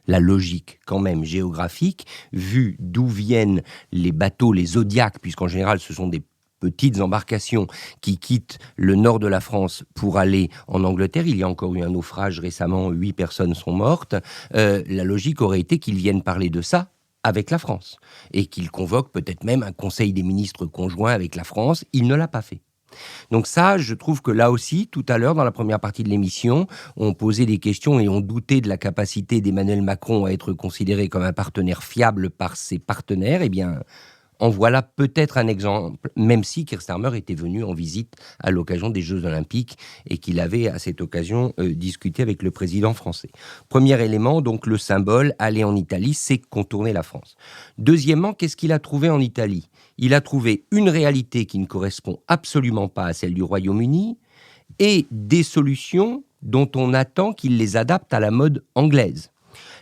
La logique quand même géographique, vu d'où viennent les bateaux, les Zodiacs, puisqu'en général ce sont des petites embarcations qui quittent le nord de la France pour aller en Angleterre. Il y a encore eu un naufrage récemment, 8 personnes sont mortes. La logique aurait été qu'ils viennent parler de ça avec la France et qu'ils convoquent peut-être même un conseil des ministres conjoint avec la France. Il ne l'a pas fait. Donc ça, je trouve que là aussi, tout à l'heure, dans la première partie de l'émission, on posait des questions et on doutait de la capacité d'Emmanuel Macron à être considéré comme un partenaire fiable par ses partenaires. Eh bien, en voilà peut-être un exemple, même si Keir Starmer était venu en visite à l'occasion des Jeux Olympiques et qu'il avait à cette occasion discuté avec le président français. Premier élément, donc le symbole, aller en Italie, c'est contourner la France. Deuxièmement, qu'est-ce qu'il a trouvé en Italie ? Il a trouvé une réalité qui ne correspond absolument pas à celle du Royaume-Uni et des solutions dont on attend qu'il les adapte à la mode anglaise.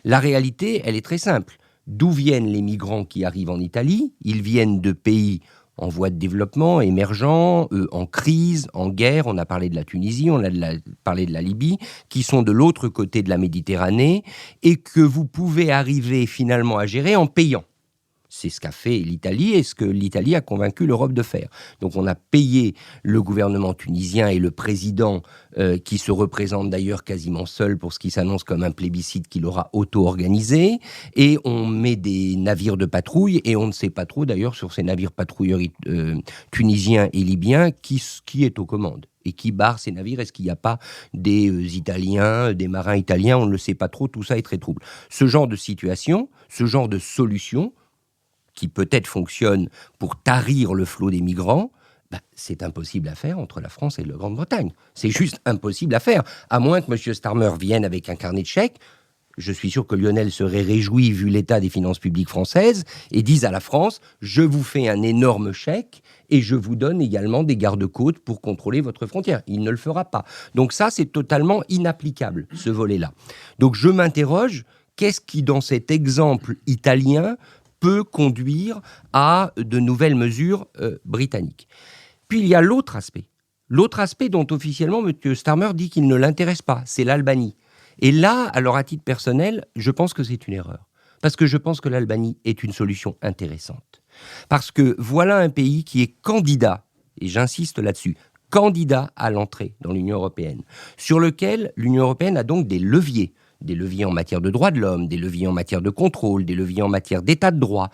La réalité, elle est très simple. D'où viennent les migrants qui arrivent en Italie ? Ils viennent de pays en voie de développement, émergents, en crise, en guerre. On a parlé de la Tunisie, on a parlé de la Libye, qui sont de l'autre côté de la Méditerranée et que vous pouvez arriver finalement à gérer en payant. C'est ce qu'a fait l'Italie et ce que l'Italie a convaincu l'Europe de faire. Donc on a payé le gouvernement tunisien et le président qui se représente d'ailleurs quasiment seul pour ce qui s'annonce comme un plébiscite qu'il aura auto-organisé. Et on met des navires de patrouille et on ne sait pas trop d'ailleurs sur ces navires patrouilleurs tunisiens et libyens qui est aux commandes. Et qui barre ces navires? Est-ce qu'il n'y a pas des Italiens, des marins italiens? On ne le sait pas trop, tout ça est très trouble. Ce genre de situation, ce genre de solution, qui peut-être fonctionne pour tarir le flot des migrants, c'est impossible à faire entre la France et la Grande-Bretagne. C'est juste impossible à faire. À moins que M. Starmer vienne avec un carnet de chèques, je suis sûr que Lionel serait réjoui vu l'état des finances publiques françaises, et dise à la France, je vous fais un énorme chèque et je vous donne également des gardes-côtes pour contrôler votre frontière. Il ne le fera pas. Donc ça, c'est totalement inapplicable, ce volet-là. Donc je m'interroge, qu'est-ce qui, dans cet exemple italien, peut conduire à de nouvelles mesures britanniques. Puis il y a l'autre aspect dont officiellement M. Starmer dit qu'il ne l'intéresse pas, c'est l'Albanie. Et là, alors à titre personnel, je pense que c'est une erreur. Parce que je pense que l'Albanie est une solution intéressante. Parce que voilà un pays qui est candidat, et j'insiste là-dessus, candidat à l'entrée dans l'Union européenne, sur lequel l'Union européenne a donc des leviers en matière de droits de l'homme, des leviers en matière de contrôle, des leviers en matière d'état de droit.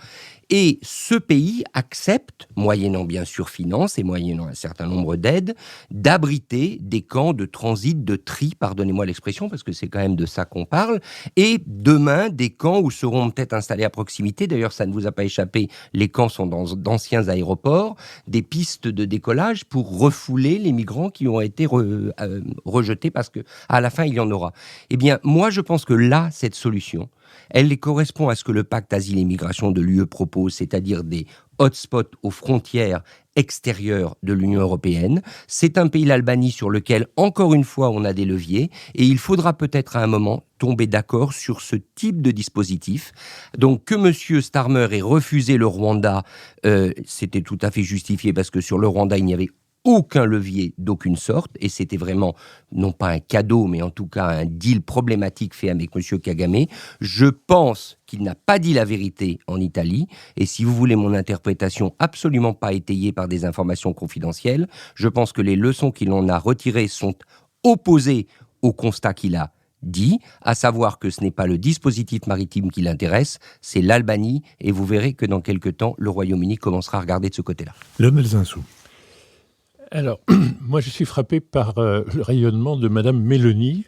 Et ce pays accepte, moyennant bien sûr finances et moyennant un certain nombre d'aides, d'abriter des camps de transit, de tri, pardonnez-moi l'expression, parce que c'est quand même de ça qu'on parle, et demain, des camps où seront peut-être installés à proximité, d'ailleurs ça ne vous a pas échappé, les camps sont dans d'anciens aéroports, des pistes de décollage pour refouler les migrants qui ont été rejetés, parce qu'à la fin, il y en aura. Eh bien, moi, je pense que là, cette solution, elle correspond à ce que le pacte Asile et Migration de l'UE propose, c'est-à-dire des hotspots aux frontières extérieures de l'Union européenne. C'est un pays, l'Albanie, sur lequel, encore une fois, on a des leviers, et il faudra peut-être à un moment tomber d'accord sur ce type de dispositif. Donc que M. Starmer ait refusé le Rwanda, c'était tout à fait justifié, parce que sur le Rwanda, il n'y avait aucun levier d'aucune sorte, et c'était vraiment, non pas un cadeau, mais en tout cas un deal problématique fait avec M. Kagame. Je pense qu'il n'a pas dit la vérité en Italie, et si vous voulez mon interprétation absolument pas étayée par des informations confidentielles, je pense que les leçons qu'il en a retirées sont opposées au constat qu'il a dit, à savoir que ce n'est pas le dispositif maritime qui l'intéresse, c'est l'Albanie, et vous verrez que dans quelques temps, le Royaume-Uni commencera à regarder de ce côté-là. Lionel Zinsou. Alors, moi, je suis frappé par le rayonnement de Madame Meloni.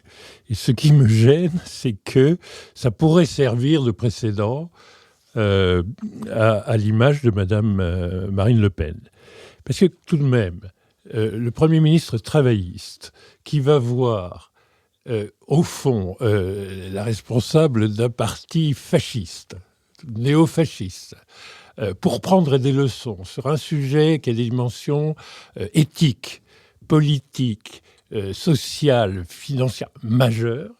Et ce qui me gêne, c'est que ça pourrait servir de précédent à l'image de Madame Marine Le Pen. Parce que tout de même, le Premier ministre travailliste qui va voir, au fond, la responsable d'un parti fasciste, néo-fasciste, pour prendre des leçons sur un sujet qui a des dimensions éthiques, politiques, sociales, financières majeures,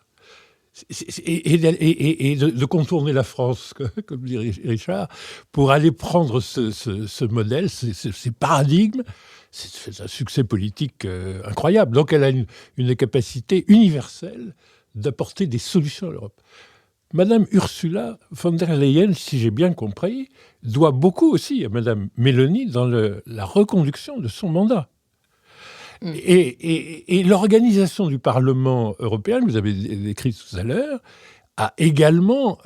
et de contourner la France, comme dit Richard, pour aller prendre ce modèle, ces paradigmes. C'est un succès politique incroyable. Donc elle a une capacité universelle d'apporter des solutions à l'Europe. Madame Ursula von der Leyen, si j'ai bien compris, doit beaucoup aussi à Madame Meloni dans la reconduction de son mandat. Et l'organisation du Parlement européen, que vous avez décrit tout à l'heure, a également,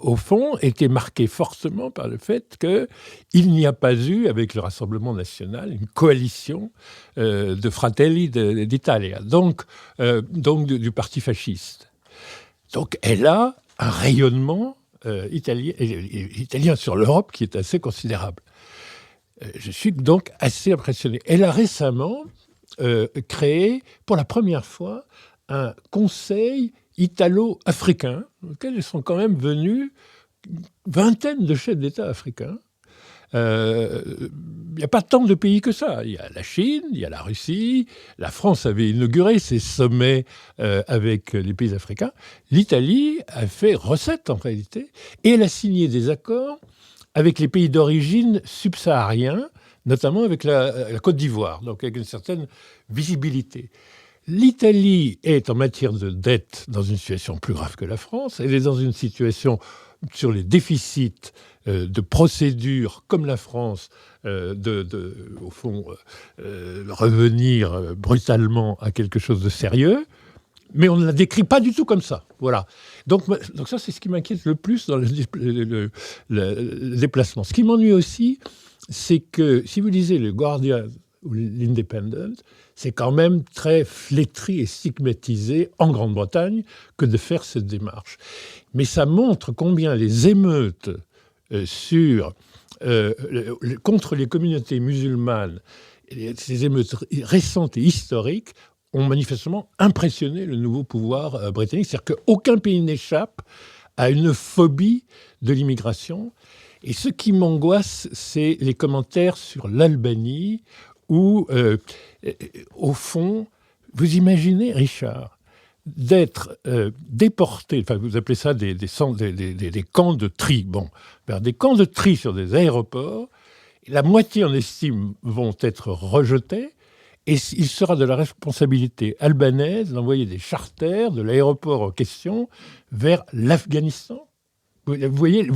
au fond, été marquée fortement par le fait qu'il n'y a pas eu, avec le Rassemblement national, une coalition de Fratelli d'Italia, donc du parti fasciste. Donc, elle a un rayonnement italien sur l'Europe qui est assez considérable. Je suis donc assez impressionné. Elle a récemment créé, pour la première fois, un conseil italo-africain, auquel sont quand même venus une vingtaine de chefs d'État africains. Il n'y a pas tant de pays que ça. Il y a la Chine, il y a la Russie. La France avait inauguré ses sommets avec les pays africains. L'Italie a fait recette, en réalité, et elle a signé des accords avec les pays d'origine subsahariens, notamment avec la Côte d'Ivoire, donc avec une certaine visibilité. L'Italie est en matière de dette dans une situation plus grave que la France. Elle est dans une situation sur les déficits de procédures comme la France, au fond, revenir brutalement à quelque chose de sérieux. Mais on ne la décrit pas du tout comme ça. Voilà. Donc ça, c'est ce qui m'inquiète le plus dans le déplacement. Ce qui m'ennuie aussi, c'est que si vous lisez le Guardian ou l'Independent, c'est quand même très flétri et stigmatisé en Grande-Bretagne que de faire cette démarche. Mais ça montre combien les émeutes contre les communautés musulmanes, ces émeutes récentes et historiques, ont manifestement impressionné le nouveau pouvoir britannique. C'est-à-dire qu'aucun pays n'échappe à une phobie de l'immigration. Et ce qui m'angoisse, c'est les commentaires sur l'Albanie, où, au fond, vous imaginez, Richard, d'être déporté, enfin vous appelez ça des camps de tri, vers des camps de tri sur des aéroports, la moitié, on estime, vont être rejetés, et il sera de la responsabilité albanaise d'envoyer des charters de l'aéroport en question vers l'Afghanistan. Vous voyez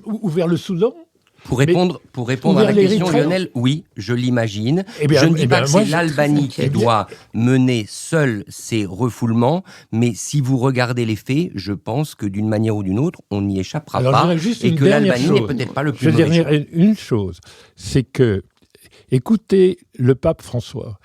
ou vers le Soudan. Pour répondre à la question, Lionel, oui, je l'imagine. Je ne dis pas que c'est l'Albanie qui doit mener seule ces refoulements, mais si vous regardez les faits, je pense que d'une manière ou d'une autre, on n'y échappera pas, et que l'Albanie n'est peut-être pas le plus mauvais choix. Une chose, c'est que, écoutez le pape François,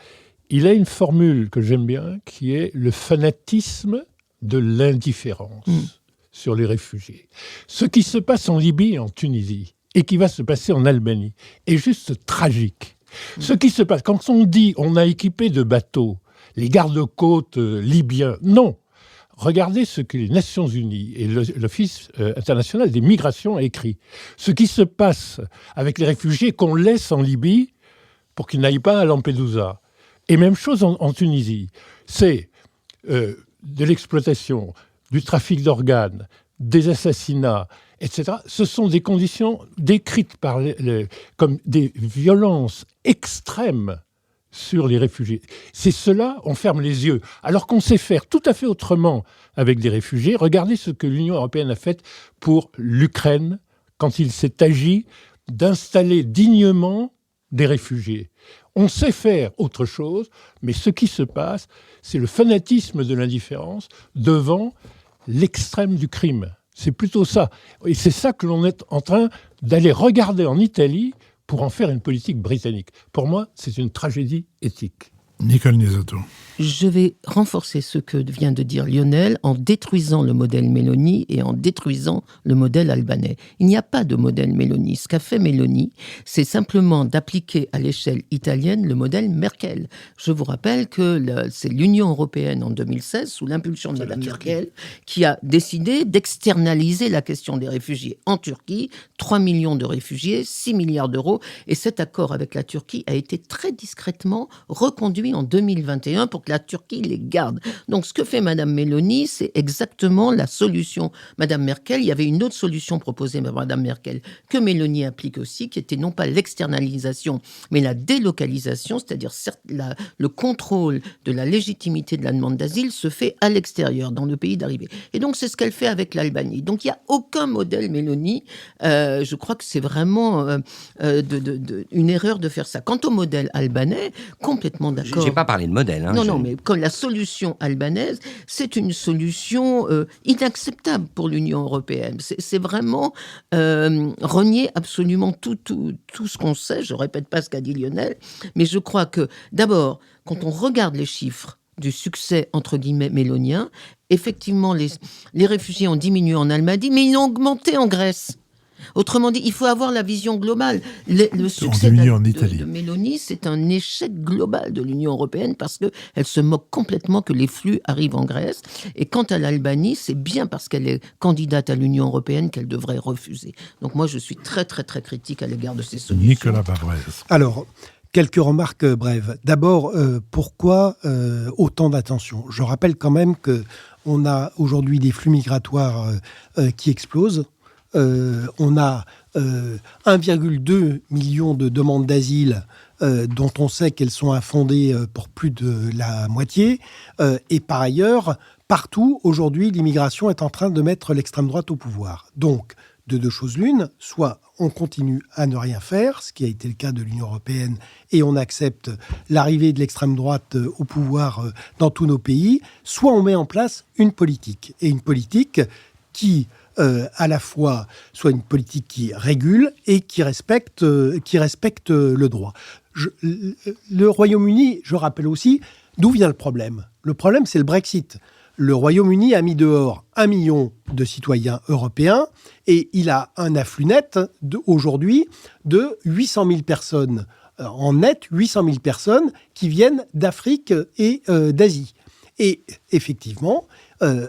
il a une formule que j'aime bien, qui est le fanatisme de l'indifférence sur les réfugiés. Ce qui se passe en Libye et en Tunisie, et qui va se passer en Albanie, est juste tragique. Ce qui se passe, quand on dit on a équipé de bateaux les gardes-côtes libyens, non. Regardez ce que les Nations Unies et l'Office international des migrations a écrit. Ce qui se passe avec les réfugiés qu'on laisse en Libye pour qu'ils n'aillent pas à Lampedusa. Et même chose en Tunisie. C'est de l'exploitation, du trafic d'organes, des assassinats, etc. Ce sont des conditions décrites comme des violences extrêmes sur les réfugiés. C'est cela, on ferme les yeux. Alors qu'on sait faire tout à fait autrement avec des réfugiés. Regardez ce que l'Union européenne a fait pour l'Ukraine quand il s'est agi d'installer dignement des réfugiés. On sait faire autre chose, mais ce qui se passe, c'est le fanatisme de l'indifférence devant l'extrême du crime. C'est plutôt ça. Et c'est ça que l'on est en train d'aller regarder en Italie pour en faire une politique britannique. Pour moi, c'est une tragédie éthique. Nicole Niezotto. Je vais renforcer ce que vient de dire Lionel en détruisant le modèle Meloni et en détruisant le modèle albanais. Il n'y a pas de modèle Meloni. Ce qu'a fait Meloni, c'est simplement d'appliquer à l'échelle italienne le modèle Merkel. Je vous rappelle que c'est l'Union européenne en 2016, sous l'impulsion de Mme Merkel, qui a décidé d'externaliser la question des réfugiés en Turquie. 3 millions de réfugiés, 6 milliards d'euros. Et cet accord avec la Turquie a été très discrètement reconduit en 2021 pour que la Turquie les garde. Donc, ce que fait Mme Meloni, c'est exactement la solution. Mme Merkel, il y avait une autre solution proposée par Mme Merkel que Meloni applique aussi, qui était non pas l'externalisation, mais la délocalisation, c'est-à-dire le contrôle de la légitimité de la demande d'asile se fait à l'extérieur, dans le pays d'arrivée. Et donc, c'est ce qu'elle fait avec l'Albanie. Donc, il n'y a aucun modèle Meloni. Je crois que c'est vraiment une erreur de faire ça. Quant au modèle albanais, complètement d'accord. Je n'ai pas parlé de modèle. Non, mais comme la solution albanaise, c'est une solution inacceptable pour l'Union européenne. C'est vraiment renier absolument tout ce qu'on sait. Je ne répète pas ce qu'a dit Lionel, mais je crois que, d'abord, quand on regarde les chiffres du succès, entre guillemets, mélonien, effectivement, les réfugiés ont diminué en Albanie, mais ils ont augmenté en Grèce. Autrement dit, il faut avoir la vision globale. Le succès de Meloni, c'est un échec global de l'Union européenne parce qu'elle se moque complètement que les flux arrivent en Grèce. Et quant à l'Albanie, c'est bien parce qu'elle est candidate à l'Union européenne qu'elle devrait refuser. Donc moi, je suis très, très, très critique à l'égard de ces solutions. Nicolas Bavrez. Alors, quelques remarques brèves. D'abord, pourquoi autant d'attention ? Je rappelle quand même qu'on a aujourd'hui des flux migratoires qui explosent. on a 1,2 million de demandes d'asile dont on sait qu'elles sont infondées pour plus de la moitié. Et par ailleurs, partout, aujourd'hui, l'immigration est en train de mettre l'extrême droite au pouvoir. Donc, de deux choses l'une, soit on continue à ne rien faire, ce qui a été le cas de l'Union européenne, et on accepte l'arrivée de l'extrême droite au pouvoir dans tous nos pays, soit on met en place une politique. Et une politique qui, à la fois, soit une politique qui régule et qui respecte le droit. Le Royaume-Uni, je rappelle aussi, d'où vient le problème ? Le problème, c'est le Brexit. Le Royaume-Uni a mis dehors 1 million de citoyens européens et il a un afflux net aujourd'hui de 800 000 personnes, en net 800 000 personnes qui viennent d'Afrique et d'Asie. Et effectivement,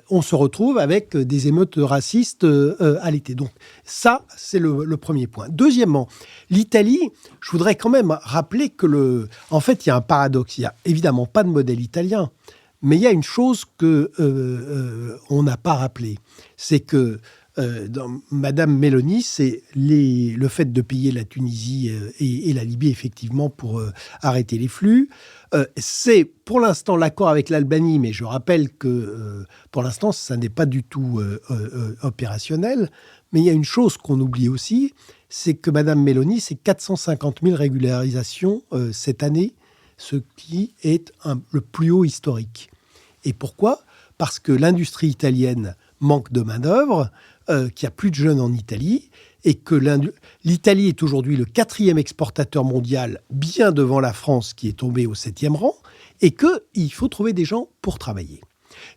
on se retrouve avec des émeutes racistes à l'été. Donc ça, c'est le premier point. Deuxièmement, l'Italie, je voudrais quand même rappeler que en fait, il y a un paradoxe. Il n'y a évidemment pas de modèle italien. Mais il y a une chose que on n'a pas rappelée, c'est que Madame Meloni, c'est le fait de payer la Tunisie et la Libye effectivement pour arrêter les flux. C'est pour l'instant l'accord avec l'Albanie, mais je rappelle que pour l'instant ça n'est pas du tout opérationnel. Mais il y a une chose qu'on oublie aussi, c'est que Madame Meloni, c'est 450 000 régularisations cette année, ce qui est le plus haut historique. Et pourquoi ? Parce que l'industrie italienne manque de main-d'œuvre, qu'il n'y a plus de jeunes en Italie, et que l'Italie est aujourd'hui le 4e exportateur mondial, bien devant la France qui est tombée au 7e rang, et qu'il faut trouver des gens pour travailler.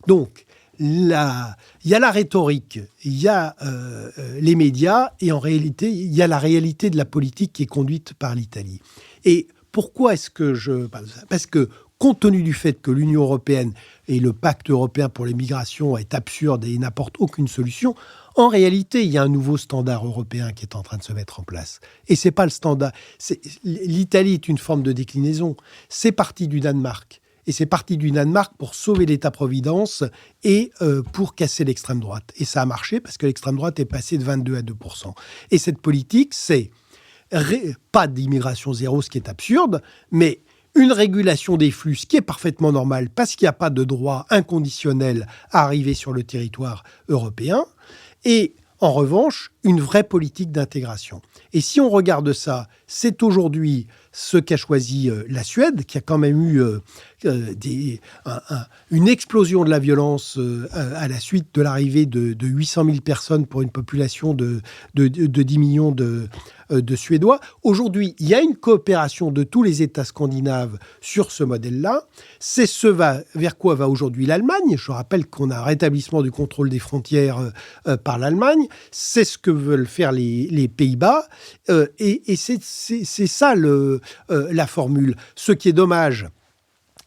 Donc, il y a la rhétorique, il y a les médias, et en réalité, il y a la réalité de la politique qui est conduite par l'Italie. Et pourquoi est-ce que je parle de ça ? Parce que, compte tenu du fait que l'Union européenne et le pacte européen pour les migrations est absurde et n'apporte aucune solution, en réalité, il y a un nouveau standard européen qui est en train de se mettre en place. Et c'est pas le standard. L'Italie est une forme de déclinaison. C'est parti du Danemark. Et c'est parti du Danemark pour sauver l'État-providence et pour casser l'extrême droite. Et ça a marché parce que l'extrême droite est passée de 22 à 2%. Et cette politique, c'est pas d'immigration zéro, ce qui est absurde, mais une régulation des flux, ce qui est parfaitement normal parce qu'il n'y a pas de droit inconditionnel à arriver sur le territoire européen. Et en revanche, une vraie politique d'intégration. Et si on regarde ça, c'est aujourd'hui ce qu'a choisi la Suède, qui a quand même eu une explosion de la violence à la suite de l'arrivée de 800 000 personnes pour une population de 10 millions de Suédois. Aujourd'hui, il y a une coopération de tous les États scandinaves sur ce modèle-là. C'est vers quoi va aujourd'hui l'Allemagne. Je rappelle qu'on a un rétablissement du contrôle des frontières par l'Allemagne. C'est ce que veulent faire les Pays-Bas. Et c'est ça la formule. Ce qui est dommage,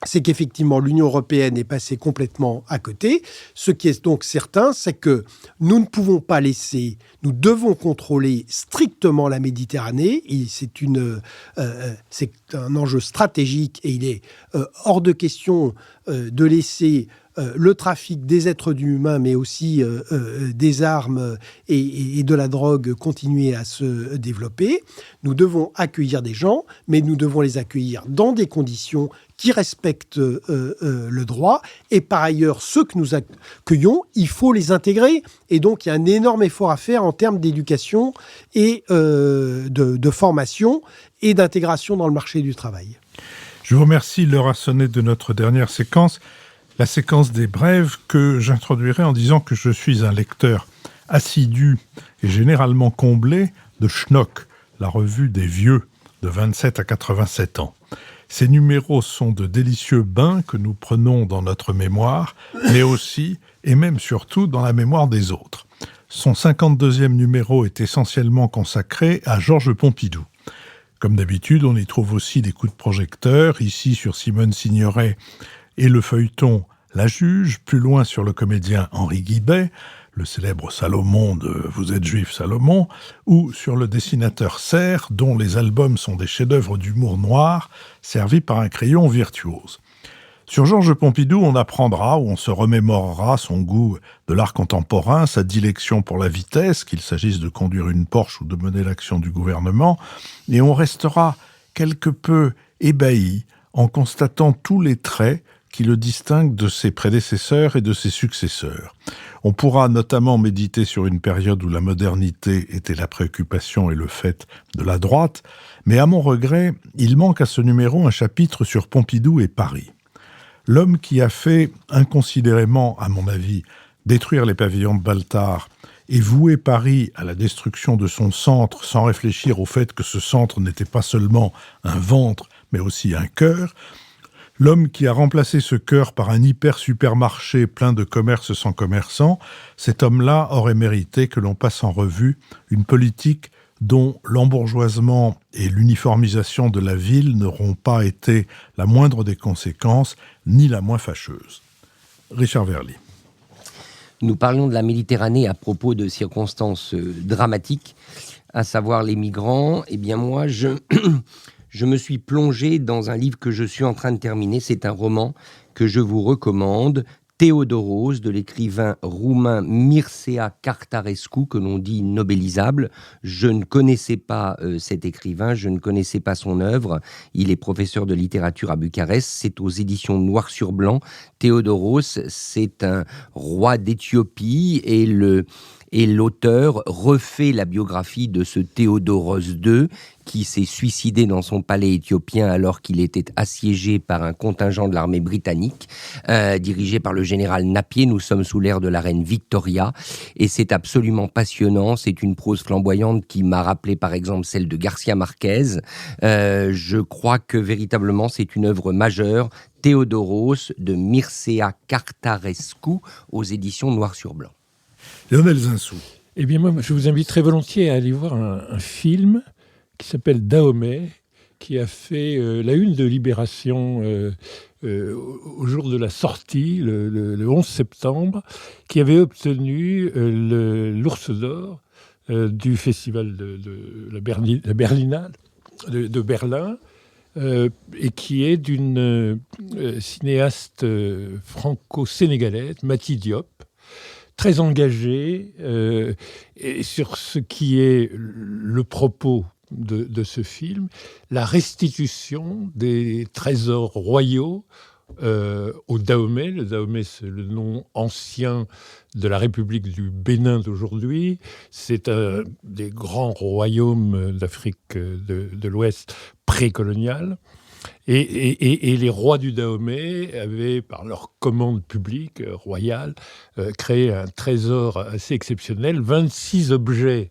c'est qu'effectivement l'Union européenne est passée complètement à côté. Ce qui est donc certain, c'est que nous ne pouvons pas nous devons contrôler strictement la Méditerranée. Et c'est un enjeu stratégique et il est hors de question de laisser le trafic des êtres humains, mais aussi des armes et de la drogue continuer à se développer. Nous devons accueillir des gens, mais nous devons les accueillir dans des conditions qui respectent le droit. Et par ailleurs, ceux que nous accueillons, il faut les intégrer. Et donc, il y a un énorme effort à faire en termes d'éducation et de formation et d'intégration dans le marché du travail. Je vous remercie. L'heure a sonné de notre dernière séquence. La séquence des brèves que j'introduirai en disant que je suis un lecteur assidu et généralement comblé de Schnock, la revue des vieux de 27 à 87 ans. Ces numéros sont de délicieux bains que nous prenons dans notre mémoire, mais aussi, et même surtout, dans la mémoire des autres. Son 52e numéro est essentiellement consacré à Georges Pompidou. Comme d'habitude, on y trouve aussi des coups de projecteur, ici sur Simone Signoret et le feuilleton La Juge, plus loin sur le comédien Henri Guibet, le célèbre Salomon de Vous êtes juif Salomon, ou sur le dessinateur Serre, dont les albums sont des chefs-d'œuvre d'humour noir, servis par un crayon virtuose. Sur Georges Pompidou, on apprendra ou on se remémorera son goût de l'art contemporain, sa dilection pour la vitesse, qu'il s'agisse de conduire une Porsche ou de mener l'action du gouvernement, et on restera quelque peu ébahi en constatant tous les traits qui le distinguent de ses prédécesseurs et de ses successeurs. On pourra notamment méditer sur une période où la modernité était la préoccupation et le fait de la droite, mais à mon regret, il manque à ce numéro un chapitre sur Pompidou et Paris. L'homme qui a fait inconsidérément, à mon avis, détruire les pavillons de Baltard et vouer Paris à la destruction de son centre sans réfléchir au fait que ce centre n'était pas seulement un ventre, mais aussi un cœur, l'homme qui a remplacé ce cœur par un hyper-supermarché plein de commerces sans commerçants, cet homme-là aurait mérité que l'on passe en revue une politique dont l'embourgeoisement et l'uniformisation de la ville n'auront pas été la moindre des conséquences, ni la moins fâcheuse. Richard Verly. Nous parlions de la Méditerranée à propos de circonstances dramatiques, à savoir les migrants. Eh bien moi, je me suis plongé dans un livre que je suis en train de terminer. C'est un roman que je vous recommande, Théodoros, de l'écrivain roumain Mircea Cărtărescu, que l'on dit nobelisable. Je ne connaissais pas cet écrivain, je ne connaissais pas son œuvre. Il est professeur de littérature à Bucarest. C'est aux éditions Noir sur Blanc. Théodoros, c'est un roi d'Éthiopie et l'auteur refait la biographie de ce Théodoros II qui s'est suicidé dans son palais éthiopien alors qu'il était assiégé par un contingent de l'armée britannique dirigé par le général Napier. Nous sommes sous l'ère de la reine Victoria et c'est absolument passionnant. C'est une prose flamboyante qui m'a rappelé par exemple celle de Garcia Marquez. Je crois que véritablement c'est une œuvre majeure, Théodoros de Mircea Cărtărescu aux éditions Noir sur Blanc. Lionel Zinsou. Eh bien, moi, je vous invite très volontiers à aller voir un film qui s'appelle Dahomey, qui a fait la une de Libération au jour de la sortie, le 11 septembre, qui avait obtenu l'Ours d'Or du festival de la Berlinale de Berlin, et qui est d'une cinéaste franco-sénégalaise, Mati Diop, très engagée et sur ce qui est le propos de ce film, la restitution des trésors royaux au Dahomey. Le Dahomey, c'est le nom ancien de la République du Bénin d'aujourd'hui. C'est un des grands royaumes d'Afrique de l'Ouest précoloniale. Et les rois du Dahomey avaient, par leur commande publique royale, créé un trésor assez exceptionnel. 26 objets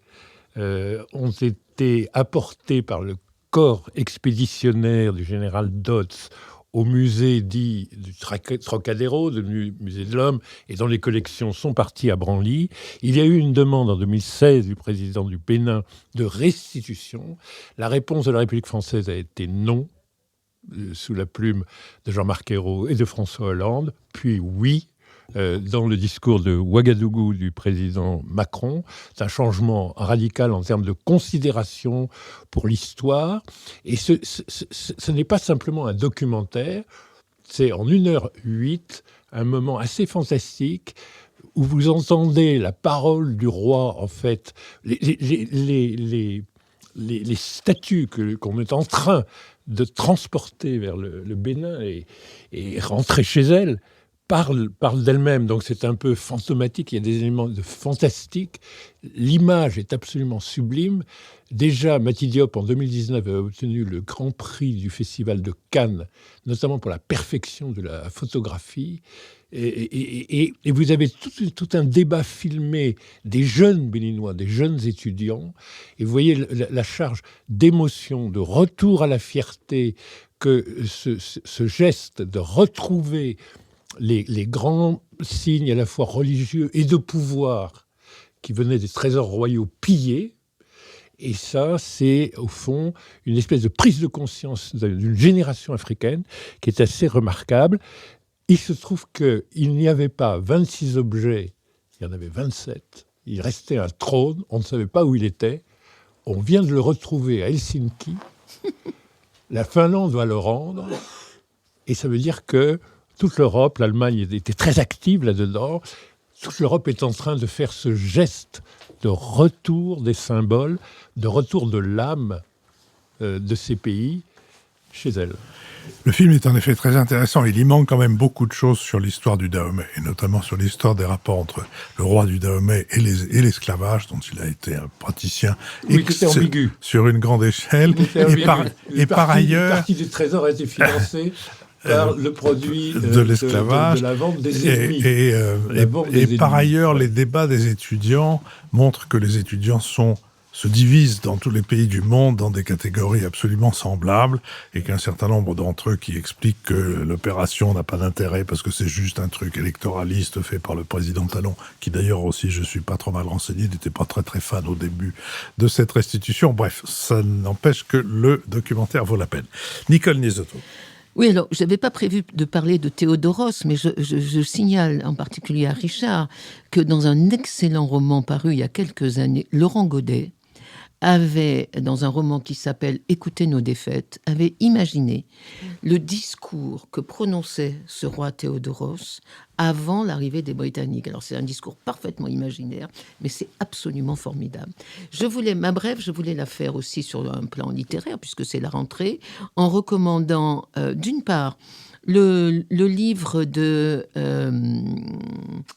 ont été apportés par le corps expéditionnaire du général Dodds au musée dit du Trocadéro, devenu musée de l'Homme, et dont les collections sont parties à Branly. Il y a eu une demande en 2016 du président du Bénin de restitution. La réponse de la République française a été non, sous la plume de Jean-Marc Ayrault et de François Hollande, puis oui, dans le discours de Ouagadougou du président Macron. C'est un changement radical en termes de considération pour l'histoire. Et ce n'est pas simplement un documentaire, c'est en 1h08 un moment assez fantastique où vous entendez la parole du roi, en fait, les statues qu'on est en train de transporter vers le Bénin et rentrer chez elle, parle d'elle-même, donc c'est un peu fantomatique, il y a des éléments de fantastique. L'image est absolument sublime. Déjà, Mati Diop, en 2019, a obtenu le Grand Prix du Festival de Cannes, notamment pour la perfection de la photographie. Et vous avez tout un débat filmé des jeunes Béninois, des jeunes étudiants, et vous voyez la charge d'émotion, de retour à la fierté, que ce geste de retrouver les grands signes à la fois religieux et de pouvoir qui venaient des trésors royaux pillés. Et ça, c'est au fond une espèce de prise de conscience d'une génération africaine qui est assez remarquable. Il se trouve qu'il n'y avait pas 26 objets, il y en avait 27. Il restait un trône, on ne savait pas où il était. On vient de le retrouver à Helsinki. La Finlande va le rendre. Et ça veut dire que toute l'Europe, l'Allemagne était très active là-dedans, toute l'Europe est en train de faire ce geste de retour des symboles, de retour de l'âme de ces pays chez elle. Le film est en effet très intéressant. Il y manque quand même beaucoup de choses sur l'histoire du Dahomey, et notamment sur l'histoire des rapports entre le roi du Dahomey et l'esclavage, dont il a été un praticien ambigu sur une grande échelle. Et par ailleurs, une partie du trésor a été financée par le produit de l'esclavage de la vente des ennemis. Et par ailleurs, les débats des étudiants montrent que les étudiants se divisent dans tous les pays du monde dans des catégories absolument semblables, et qu'un certain nombre d'entre eux qui expliquent que l'opération n'a pas d'intérêt parce que c'est juste un truc électoraliste fait par le président Talon, qui d'ailleurs aussi, je suis pas trop mal renseigné, n'était pas très très fan au début de cette restitution. Bref, ça n'empêche que le documentaire vaut la peine. Nicole Niesotto. Oui, alors, je n'avais pas prévu de parler de Théodoros, mais je signale en particulier à Richard que dans un excellent roman paru il y a quelques années, Laurent Godet avait, dans un roman qui s'appelle « Écoutez nos défaites », avait imaginé le discours que prononçait ce roi Théodoros avant l'arrivée des Britanniques. Alors, c'est un discours parfaitement imaginaire, mais c'est absolument formidable. Ma brève, je voulais la faire aussi sur un plan littéraire, puisque c'est la rentrée, en recommandant, d'une part, le livre de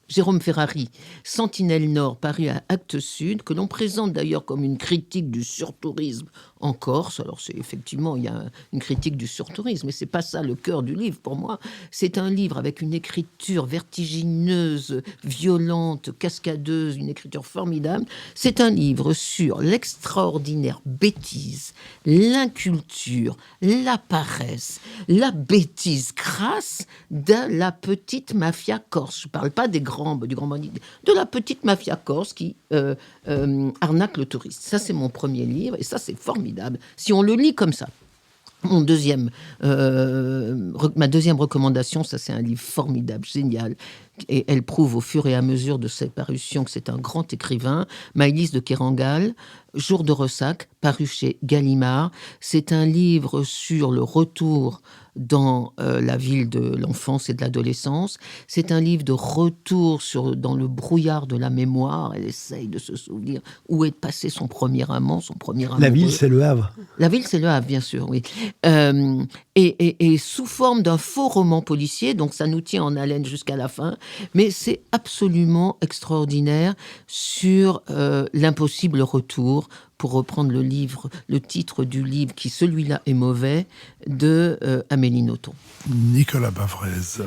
Jérôme Ferrari, Sentinelle Nord, paru à Actes Sud, que l'on présente d'ailleurs comme une critique du surtourisme en Corse. Alors, effectivement, il y a une critique du surtourisme, mais c'est pas ça le cœur du livre pour moi. C'est un livre avec une écriture vertigineuse, violente, cascadeuse, une écriture formidable. C'est un livre sur l'extraordinaire bêtise, l'inculture, la paresse, la bêtise crasse de la petite mafia corse. Je ne parle pas du grand bandit, de la petite mafia corse qui arnaque le touriste. Ça, c'est mon premier livre, et ça, c'est formidable. Si on le lit comme ça. Ma deuxième recommandation, ça c'est un livre formidable, génial, et elle prouve au fur et à mesure de ses parutions que c'est un grand écrivain, Maëlys de Kerangal, Jour de ressac, paru chez Gallimard. C'est un livre sur le retour dans la ville de l'enfance et de l'adolescence. C'est un livre de retour dans le brouillard de la mémoire. Elle essaye de se souvenir où est passé son premier amant, son premier amoureux. La ville, c'est Le Havre. La ville, c'est Le Havre, bien sûr, oui. Et sous forme d'un faux roman policier, donc ça nous tient en haleine jusqu'à la fin, mais c'est absolument extraordinaire sur l'impossible retour, pour reprendre le titre du livre, qui celui-là est mauvais, de Amélie Nothomb. Nicolas Bavrez.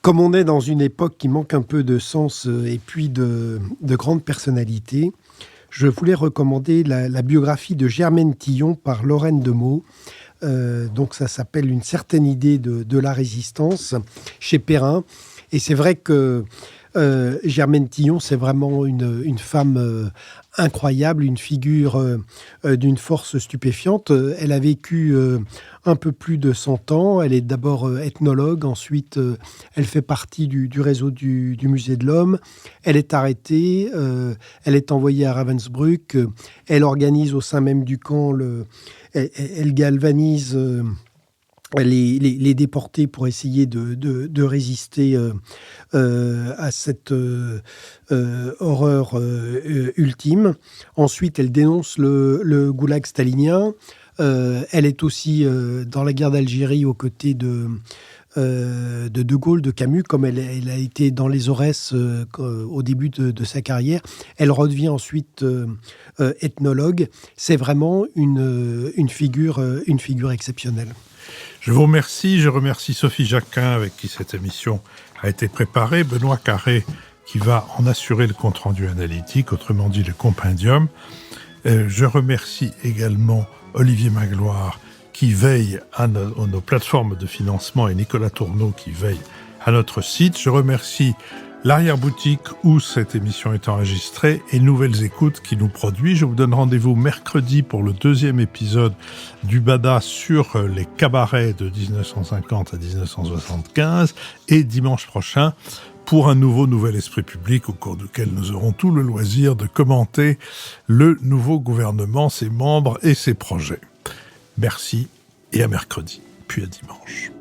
Comme on est dans une époque qui manque un peu de sens et puis de grandes personnalités, je voulais recommander la biographie de Germaine Tillon par Lorraine Demeaux. Donc ça s'appelle « Une certaine idée de la résistance » chez Perrin. Et c'est vrai que Germaine Tillon, c'est vraiment une femme incroyable, une figure d'une force stupéfiante. Elle a vécu un peu plus de 100 ans. Elle est d'abord ethnologue, ensuite elle fait partie du réseau du Musée de l'Homme. Elle est arrêtée, elle est envoyée à Ravensbrück. Elle organise au sein même du camp, elle galvanise les déportés pour essayer de résister à cette horreur ultime. Ensuite, elle dénonce le goulag stalinien. Elle est aussi dans la guerre d'Algérie aux côtés de Gaulle, de Camus, comme elle a été dans les Aurès au début de sa carrière. Elle redevient ensuite ethnologue. C'est vraiment une figure exceptionnelle. Je vous remercie. Je remercie Sophie Jacquin, avec qui cette émission a été préparée, Benoît Carré, qui va en assurer le compte-rendu analytique, autrement dit le compendium. Je remercie également Olivier Magloire, qui veille à nos plateformes de financement, et Nicolas Tourneau, qui veille à notre site. Je remercie l'arrière-boutique où cette émission est enregistrée et Nouvelles Écoutes qui nous produit. Je vous donne rendez-vous mercredi pour le 2e épisode du Bada sur les cabarets de 1950 à 1975 et dimanche prochain pour un nouvel esprit public au cours duquel nous aurons tout le loisir de commenter le nouveau gouvernement, ses membres et ses projets. Merci et à mercredi, puis à dimanche.